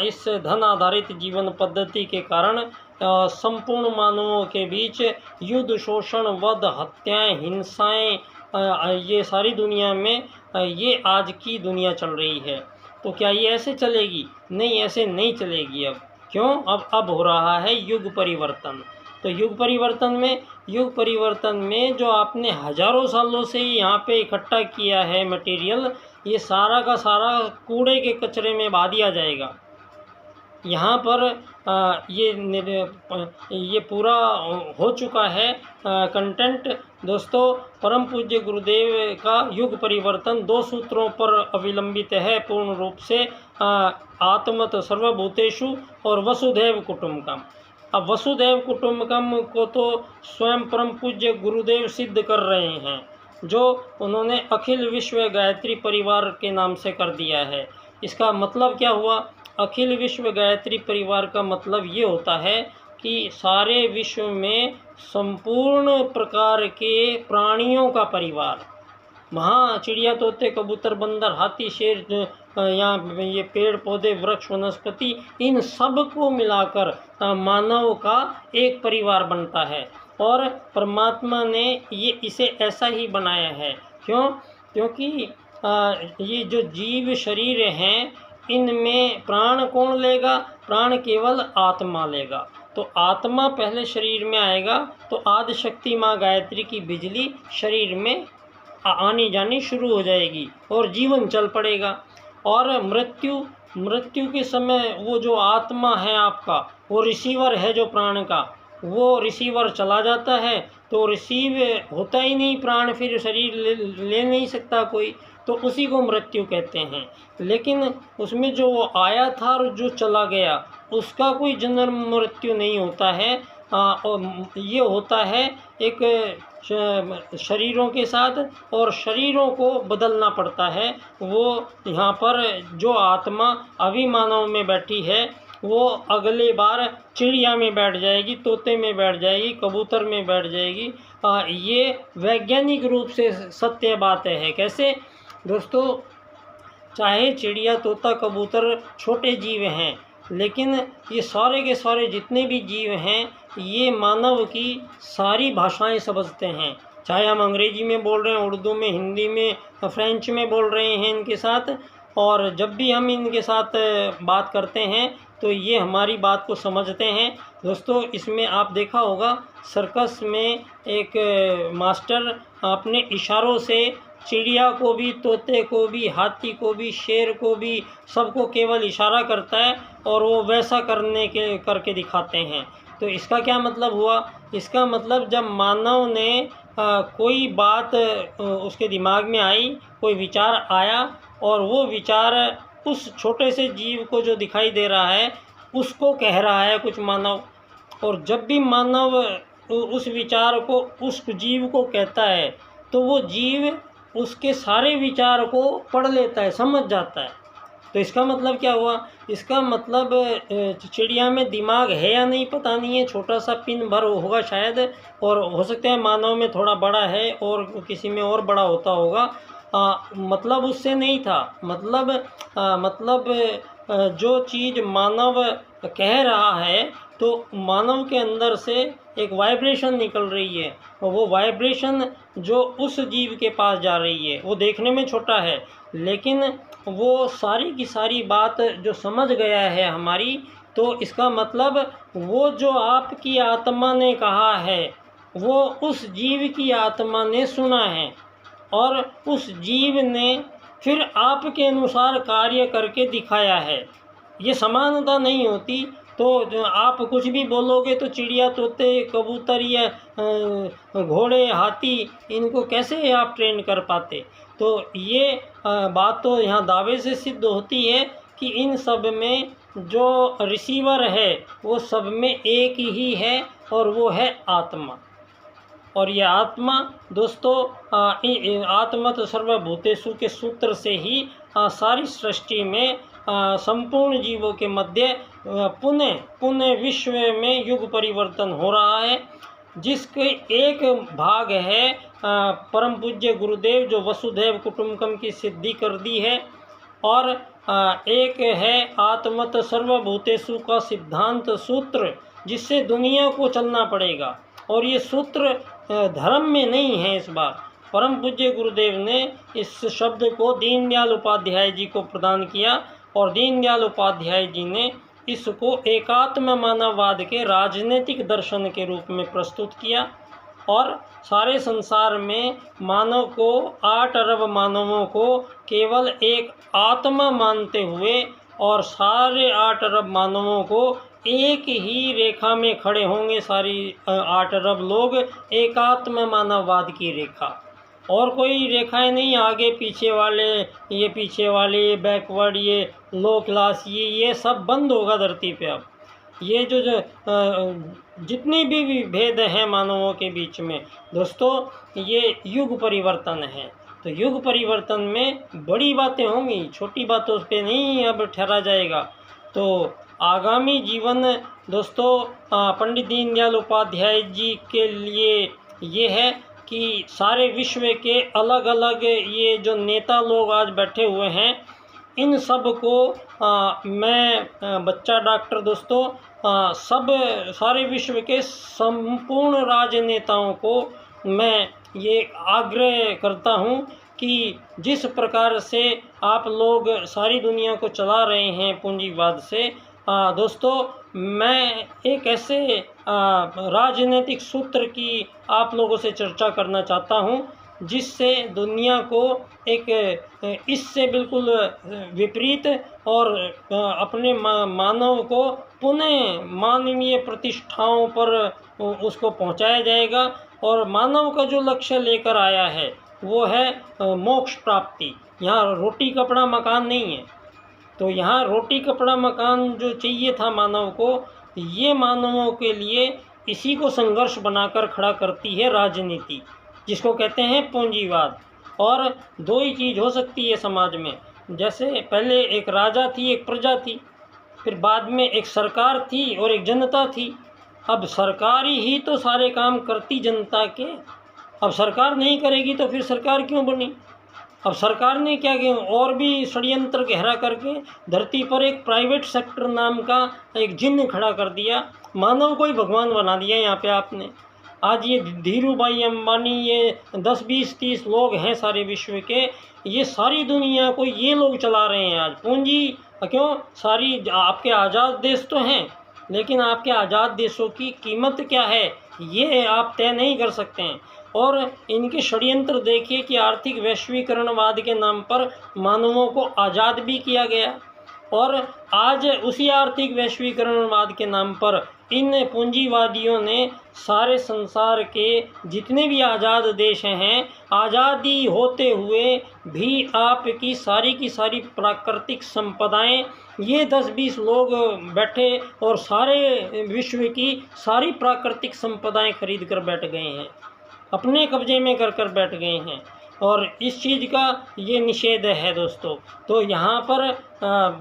Speaker 1: इस धन आधारित जीवन पद्धति के कारण संपूर्ण मानवों के बीच युद्ध, शोषण, वध, हत्याएं, हिंसाएं, ये सारी दुनिया में ये आज की दुनिया चल रही है। तो क्या ये ऐसे चलेगी? नहीं, ऐसे नहीं चलेगी। अब क्यों? अब हो रहा है युग परिवर्तन। तो युग परिवर्तन में जो आपने हज़ारों सालों से यहाँ पे इकट्ठा किया है मटेरियल, ये सारा का सारा कूड़े के कचरे में बहा दिया जाएगा। यहाँ पर ये पूरा हो चुका है कंटेंट दोस्तों। परम पूज्य गुरुदेव का युग परिवर्तन 2 सूत्रों पर अवलंबित है पूर्ण रूप से, आत्मत सर्वभूतेषु और वसुधैव कुटुम्बकम। अब वसुधैव कुटुम्बकम को तो स्वयं परम पूज्य गुरुदेव सिद्ध कर रहे हैं, जो उन्होंने अखिल विश्व गायत्री परिवार के नाम से कर दिया है। इसका मतलब क्या हुआ? अखिल विश्व गायत्री परिवार का मतलब ये होता है कि सारे विश्व में संपूर्ण प्रकार के प्राणियों का परिवार, वहाँ चिड़िया, तोते, कबूतर, बंदर, हाथी, शेर, यहाँ ये पेड़ पौधे, वृक्ष, वनस्पति, इन सब को मिलाकर मानव का एक परिवार बनता है। और परमात्मा ने इसे ऐसा ही बनाया है। क्यों? क्योंकि ये जो जीव शरीर हैं, इनमें प्राण कौन लेगा? प्राण केवल आत्मा लेगा। तो आत्मा पहले शरीर में आएगा तो आदि शक्ति माँ गायत्री की बिजली शरीर में आनी जानी शुरू हो जाएगी और जीवन चल पड़ेगा। और मृत्यु के समय वो जो आत्मा है आपका, वो रिसीवर है जो प्राण का, वो रिसीवर चला जाता है तो रिसीव होता ही नहीं प्राण, फिर शरीर ले नहीं सकता कोई, तो उसी को मृत्यु कहते हैं। लेकिन उसमें जो वो आया था और जो चला गया उसका कोई जन्म मृत्यु नहीं होता है। और ये होता है एक शरीरों के साथ, और शरीरों को बदलना पड़ता है। वो यहाँ पर जो आत्मा अभी मानव में बैठी है वो अगले बार चिड़िया में बैठ जाएगी, तोते में बैठ जाएगी, कबूतर में बैठ जाएगी। ये वैज्ञानिक रूप से सत्य बात है। कैसे दोस्तों, चाहे चिड़िया, तोता, कबूतर छोटे जीव हैं, लेकिन ये सारे के सारे जितने भी जीव हैं ये मानव की सारी भाषाएं समझते हैं। चाहे हम अंग्रेजी में बोल रहे हैं, उर्दू में, हिंदी में, फ्रेंच में बोल रहे हैं इनके साथ, और जब भी हम इनके साथ बात करते हैं तो ये हमारी बात को समझते हैं। दोस्तों, इसमें आप देखा होगा सर्कस में एक मास्टर अपने इशारों से चिड़िया को भी, तोते को भी, हाथी को भी, शेर को भी, सबको केवल इशारा करता है और वो वैसा करके दिखाते हैं। तो इसका क्या मतलब हुआ? इसका मतलब जब मानव ने कोई बात उसके दिमाग में आई, कोई विचार आया, और वो विचार उस छोटे से जीव को जो दिखाई दे रहा है उसको कह रहा है कुछ मानव, और जब भी मानव उस विचार को उस जीव को कहता है तो वो जीव उसके सारे विचार को पढ़ लेता है, समझ जाता है। तो इसका मतलब क्या हुआ? इसका मतलब चिड़िया में दिमाग है या नहीं पता नहीं है, छोटा सा पिन भर होगा शायद, और हो सकता है मानव में थोड़ा बड़ा है और किसी में और बड़ा होता होगा। मतलब उससे नहीं था, मतलब जो चीज़ मानव कह रहा है तो मानव के अंदर से एक वाइब्रेशन निकल रही है, और वो वाइब्रेशन जो उस जीव के पास जा रही है, वो देखने में छोटा है लेकिन वो सारी की सारी बात जो समझ गया है हमारी, तो इसका मतलब वो जो आपकी आत्मा ने कहा है वो उस जीव की आत्मा ने सुना है, और उस जीव ने फिर आपके अनुसार कार्य करके दिखाया है। ये समानता नहीं होती, तो जो आप कुछ भी बोलोगे तो चिड़िया, तोते, कबूतर या घोड़े, हाथी, इनको कैसे आप ट्रेन कर पाते? तो ये बात तो यहाँ दावे से सिद्ध होती है कि इन सब में जो रिसीवर है वो सब में एक ही है, और वो है आत्मा। और ये आत्मा दोस्तों, आत्मा सर्वभूतेषु के सूत्र से ही सारी सृष्टि में संपूर्ण जीवों के मध्य पुनः विश्व में युग परिवर्तन हो रहा है, जिसके एक भाग है परम पूज्य गुरुदेव जो वसुधैव कुटुंबकम की सिद्धि कर दी है, और एक है आत्मत सर्वभूतेषु का सिद्धांत सूत्र, जिससे दुनिया को चलना पड़ेगा। और ये सूत्र धर्म में नहीं है। इस बार परम पूज्य गुरुदेव ने इस शब्द को दीनदयाल उपाध्याय जी को प्रदान किया, और दीनदयाल उपाध्याय जी ने इसको एकात्म मानववाद के राजनीतिक दर्शन के रूप में प्रस्तुत किया, और सारे संसार में मानव को, 8 अरब मानवों को केवल एक आत्मा मानते हुए, और सारे 8 अरब मानवों को एक ही रेखा में खड़े होंगे, सारी 8 अरब लोग एकात्म मानववाद की रेखा, और कोई रेखाएं नहीं, आगे पीछे वाले, ये पीछे वाले, ये बैकवर्ड, ये लो क्लास, ये सब बंद होगा धरती पे। अब ये जो जितनी भी भेद हैं मानवों के बीच में दोस्तों, ये युग परिवर्तन है। तो युग परिवर्तन में बड़ी बातें होंगी, छोटी बातों पे नहीं अब ठहरा जाएगा। तो आगामी जीवन दोस्तों पंडित दीनदयाल उपाध्याय जी के लिए ये है कि सारे विश्व के अलग अलग ये जो नेता लोग आज बैठे हुए हैं, इन सब को मैं बच्चा डॉक्टर दोस्तों सारे विश्व के संपूर्ण राजनेताओं को मैं ये आग्रह करता हूँ कि जिस प्रकार से आप लोग सारी दुनिया को चला रहे हैं पूंजीवाद से, दोस्तों मैं एक ऐसे राजनीतिक सूत्र की आप लोगों से चर्चा करना चाहता हूं जिससे दुनिया को एक इससे बिल्कुल विपरीत और अपने मानव को पुनः मानवीय प्रतिष्ठाओं पर उसको पहुंचाया जाएगा। और मानव का जो लक्ष्य लेकर आया है वो है मोक्ष प्राप्ति। यहाँ रोटी कपड़ा मकान नहीं है। तो यहाँ रोटी कपड़ा मकान जो चाहिए था मानव को, ये मानवों के लिए इसी को संघर्ष बनाकर खड़ा करती है राजनीति, जिसको कहते हैं पूंजीवाद। और दो ही चीज़ हो सकती है समाज में, जैसे पहले एक राजा थी, एक प्रजा थी, फिर बाद में एक सरकार थी और एक जनता थी। अब सरकार ही तो सारे काम करती जनता के। अब सरकार नहीं करेगी तो फिर सरकार क्यों बनी? अब सरकार ने क्या किया, और भी षड्यंत्र गहरा करके धरती पर एक प्राइवेट सेक्टर नाम का एक जिन्न खड़ा कर दिया। मानव को ही भगवान बना दिया यहाँ पे आपने। आज ये धीरू भाई अंबानी, ये 10, 20, 30 लोग हैं सारे विश्व के, ये सारी दुनिया को ये लोग चला रहे हैं आज। पूंजी क्यों? सारी आपके आज़ाद देश तो हैं, लेकिन आपके आज़ाद देशों की कीमत क्या है ये आप तय नहीं कर सकते हैं। और इनके षड्यंत्र देखिए कि आर्थिक वैश्वीकरणवाद के नाम पर मानवों को आज़ाद भी किया गया, और आज उसी आर्थिक वैश्वीकरणवाद के नाम पर इन पूंजीवादियों ने सारे संसार के जितने भी आज़ाद देश हैं, आज़ादी होते हुए भी आपकी सारी की सारी प्राकृतिक संपदाएं ये 10-20 लोग बैठे और सारे विश्व की सारी प्राकृतिक संपदाएं खरीद कर बैठ गए हैं, अपने कब्जे में कर बैठ गए हैं। और इस चीज़ का ये निषेध है दोस्तों। तो यहाँ पर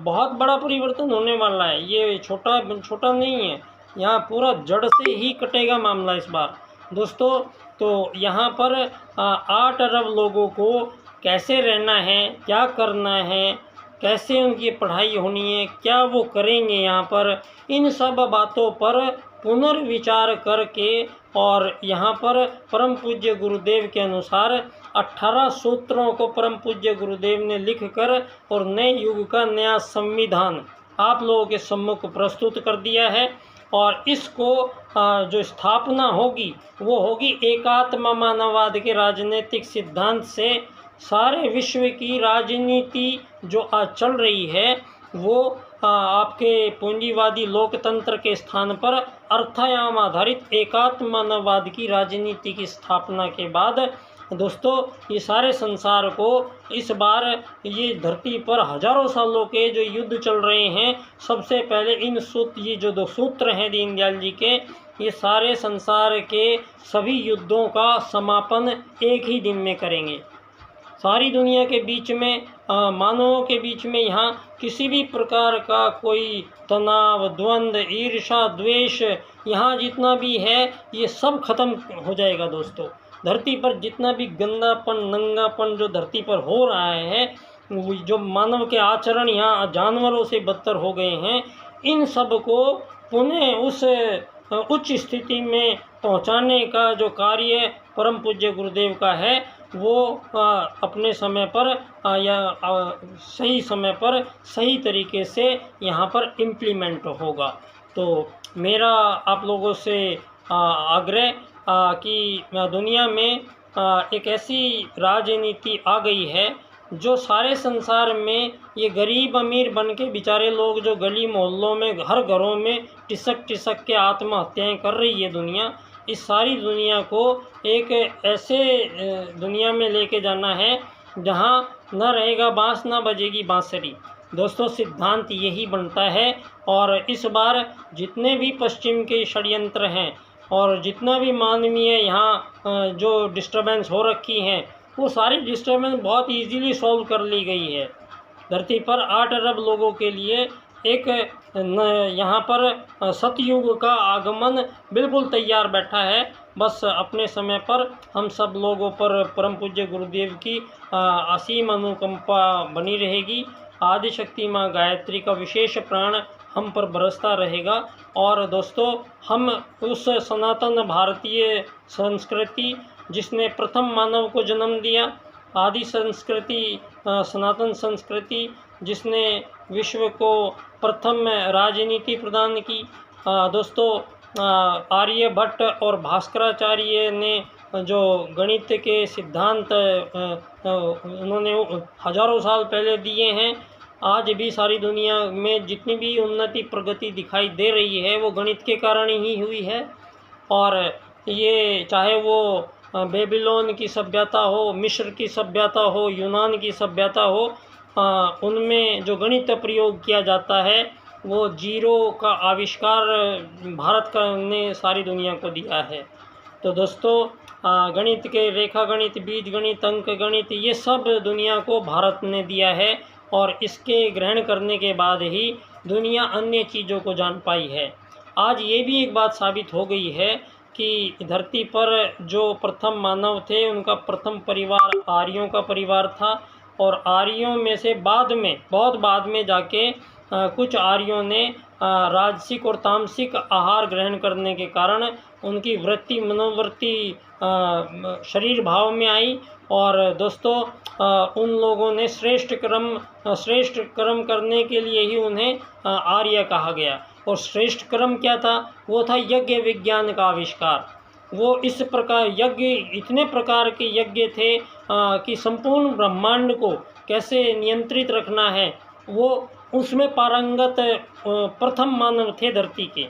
Speaker 1: बहुत बड़ा परिवर्तन होने वाला है। ये छोटा नहीं है, यहाँ पूरा जड़ से ही कटेगा मामला इस बार दोस्तों। तो यहाँ पर 8 अरब लोगों को कैसे रहना है, क्या करना है, कैसे उनकी पढ़ाई होनी है, क्या वो करेंगे यहाँ पर, इन सब बातों पर पुनर्विचार करके, और यहाँ पर परम पूज्य गुरुदेव के अनुसार 18 सूत्रों को परम पूज्य गुरुदेव ने लिखकर और नए युग का नया संविधान आप लोगों के सम्मुख प्रस्तुत कर दिया है। और इसको जो स्थापना होगी वो होगी एकात्म मानववाद के राजनीतिक सिद्धांत से। सारे विश्व की राजनीति जो आज चल रही है वो आपके पूंजीवादी लोकतंत्र के स्थान पर अर्थायाम आधारित एकात्म मानववाद की राजनीति की स्थापना के बाद दोस्तों ये सारे संसार को इस बार ये धरती पर हजारों सालों के जो युद्ध चल रहे हैं, सबसे पहले ये जो 2 सूत्र हैं दीनदयाल जी के, ये सारे संसार के सभी युद्धों का समापन एक ही दिन में करेंगे। सारी दुनिया के बीच में मानवों के बीच में यहाँ किसी भी प्रकार का कोई तनाव, द्वंद्व, ईर्ष्या, द्वेष, यहाँ जितना भी है ये सब खत्म हो जाएगा दोस्तों। धरती पर जितना भी गंदापन, नंगापन जो धरती पर हो रहा है, जो मानव के आचरण यहाँ जानवरों से बदतर हो गए हैं, इन सब को पुनः उस उच्च स्थिति में पहुँचाने का जो कार्य परम पूज्य गुरुदेव का है वो अपने समय पर या सही समय पर सही तरीके से यहाँ पर इम्प्लीमेंट होगा। तो मेरा आप लोगों से आग्रह कि दुनिया में एक ऐसी राजनीति आ गई है जो सारे संसार में ये गरीब अमीर बन के बेचारे लोग जो गली मोहल्लों में, हर घरों में टिसक के आत्महत्याएं कर रही है दुनिया, इस सारी दुनिया को एक ऐसे दुनिया में लेके जाना है जहाँ न रहेगा बांस, न बजेगी बांसुरी। दोस्तों सिद्धांत यही बनता है। और इस बार जितने भी पश्चिम के षड्यंत्र हैं और जितना भी मानवीय यहाँ जो डिस्टर्बेंस हो रखी हैं, वो सारी डिस्टर्बेंस बहुत इजीली सॉल्व कर ली गई है। धरती पर 8 अरब लोगों के लिए एक यहाँ पर सतयुग का आगमन बिल्कुल तैयार बैठा है। बस अपने समय पर हम सब लोगों पर परम पूज्य गुरुदेव की असीम अनुकंपा बनी रहेगी। आदिशक्ति माँ गायत्री का विशेष प्राण हम पर बरसता रहेगा। और दोस्तों हम उस सनातन भारतीय संस्कृति जिसने प्रथम मानव को जन्म दिया, आदि संस्कृति, सनातन संस्कृति जिसने विश्व को प्रथम राजनीति प्रदान की। दोस्तों, आर्यभट्ट और भास्कराचार्य ने जो गणित के सिद्धांत उन्होंने हजारों साल पहले दिए हैं, आज भी सारी दुनिया में जितनी भी उन्नति प्रगति दिखाई दे रही है वो गणित के कारण ही हुई है। और ये चाहे वो बेबीलोन की सभ्यता हो, मिस्र की सभ्यता हो, यूनान की सभ्यता हो, उनमें जो गणित प्रयोग किया जाता है वो जीरो का आविष्कार भारत का ने सारी दुनिया को दिया है। तो दोस्तों, गणित के रेखा गणित, बीज गणित, अंक गणित, ये सब दुनिया को भारत ने दिया है और इसके ग्रहण करने के बाद ही दुनिया अन्य चीज़ों को जान पाई है। आज ये भी एक बात साबित हो गई है कि धरती पर जो प्रथम मानव थे उनका प्रथम परिवार आर्यों का परिवार था, और आर्यों में से बाद में, बहुत बाद में जाके कुछ आर्यों ने राजसिक और तामसिक आहार ग्रहण करने के कारण उनकी वृत्ति, मनोवृत्ति शरीर भाव में आई। और दोस्तों, उन लोगों ने श्रेष्ठ कर्म करने के लिए ही उन्हें आर्य कहा गया। और श्रेष्ठ कर्म क्या था? वो था यज्ञ विज्ञान का आविष्कार। वो इस प्रकार यज्ञ, इतने प्रकार के यज्ञ थे कि संपूर्ण ब्रह्मांड को कैसे नियंत्रित रखना है, वो उसमें पारंगत प्रथम मानव थे धरती के।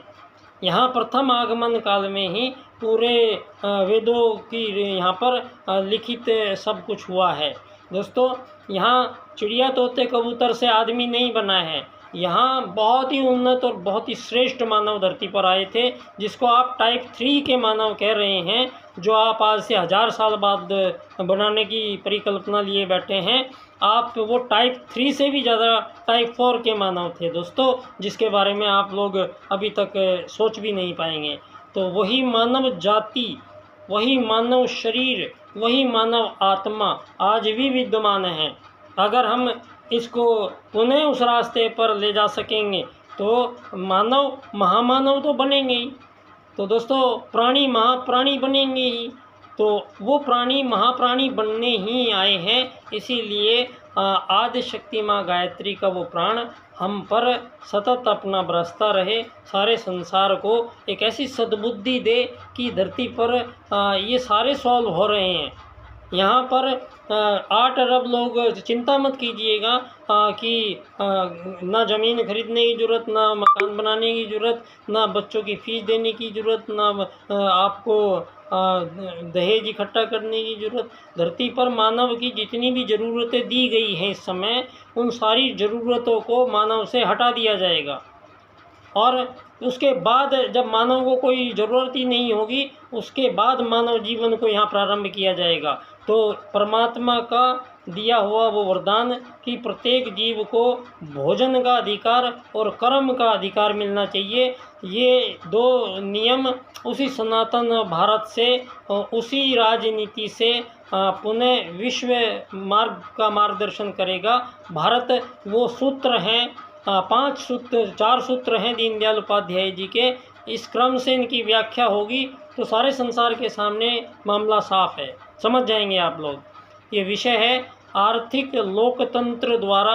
Speaker 1: यहाँ प्रथम आगमन काल में ही पूरे वेदों की यहाँ पर लिखित सब कुछ हुआ है। दोस्तों, यहाँ चिड़िया तोते कबूतर से आदमी नहीं बना है, यहाँ बहुत ही उन्नत और बहुत ही श्रेष्ठ मानव धरती पर आए थे, जिसको आप टाइप 3 के मानव कह रहे हैं, जो आप आज से 1000 साल बाद बनाने की परिकल्पना लिए बैठे हैं। आप वो टाइप 3 से भी ज़्यादा टाइप 4 के मानव थे दोस्तों, जिसके बारे में आप लोग अभी तक सोच भी नहीं पाएंगे। तो वही मानव जाति, वही मानव शरीर, वही मानव आत्मा आज भी विद्यमान है। अगर हम इसको पुनः उस रास्ते पर ले जा सकेंगे तो मानव महामानव तो बनेंगे ही। तो दोस्तों, प्राणी महाप्राणी बनेंगे ही। तो वो प्राणी महाप्राणी बनने ही आए हैं। इसीलिए आदि शक्ति माँ गायत्री का वो प्राण हम पर सतत अपना बरसता रहे, सारे संसार को एक ऐसी सद्बुद्धि दे कि धरती पर ये सारे सॉल्व हो रहे हैं। यहाँ पर 8 अरब लोग, चिंता मत कीजिएगा कि ना ज़मीन खरीदने की ज़रूरत, ना मकान बनाने की ज़रूरत, ना बच्चों की फ़ीस देने की ज़रूरत, ना आपको दहेज इकट्ठा करने की ज़रूरत। धरती पर मानव की जितनी भी ज़रूरतें दी गई हैं इस समय, उन सारी ज़रूरतों को मानव से हटा दिया जाएगा। और उसके बाद जब मानव को कोई ज़रूरत ही नहीं होगी, उसके बाद मानव जीवन को यहाँ प्रारंभ किया जाएगा। तो परमात्मा का दिया हुआ वो वरदान कि प्रत्येक जीव को भोजन का अधिकार और कर्म का अधिकार मिलना चाहिए, ये 2 नियम उसी सनातन भारत से, उसी राजनीति से पुनः विश्व मार्ग का मार्गदर्शन करेगा। भारत वो सूत्र हैं, 4 सूत्र हैं दीनदयाल उपाध्याय जी के। इस क्रम से इनकी व्याख्या होगी तो सारे संसार के सामने मामला साफ है, समझ जाएंगे आप लोग। ये विषय है आर्थिक लोकतंत्र द्वारा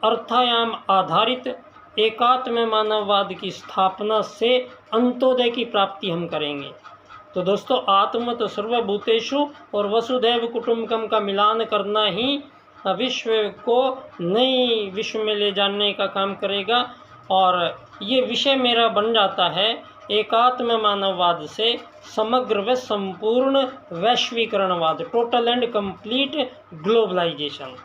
Speaker 1: अर्थायाम आधारित एकात्म मानववाद की स्थापना से अंत्योदय की प्राप्ति हम करेंगे। तो दोस्तों, आत्म तो सर्वभूतेषु और वसुधैव कुटुंबकम का मिलान करना ही विश्व को नई विश्व में ले जाने का काम करेगा। और ये विषय मेरा बन जाता है एकात्म मानववाद से समग्र व संपूर्ण वैश्वीकरणवाद, टोटल एंड कंप्लीट ग्लोबलाइजेशन।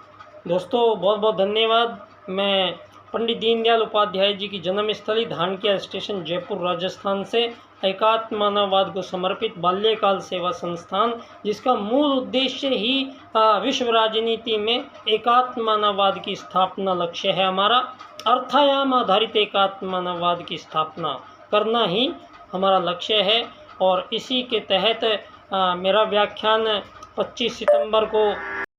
Speaker 1: दोस्तों, बहुत बहुत धन्यवाद। मैं पंडित दीनदयाल उपाध्याय जी की जन्मस्थली धानक्या स्टेशन, जयपुर, राजस्थान से एकात्म मानववाद को समर्पित बाल्यकाल सेवा संस्थान, जिसका मूल उद्देश्य ही विश्व राजनीति में एकात्म मानववाद की स्थापना लक्ष्य है हमारा। अर्थायाम आधारित एकात्म मानववाद की स्थापना करना ही हमारा लक्ष्य है। और इसी के तहत मेरा व्याख्यान 25 सितंबर को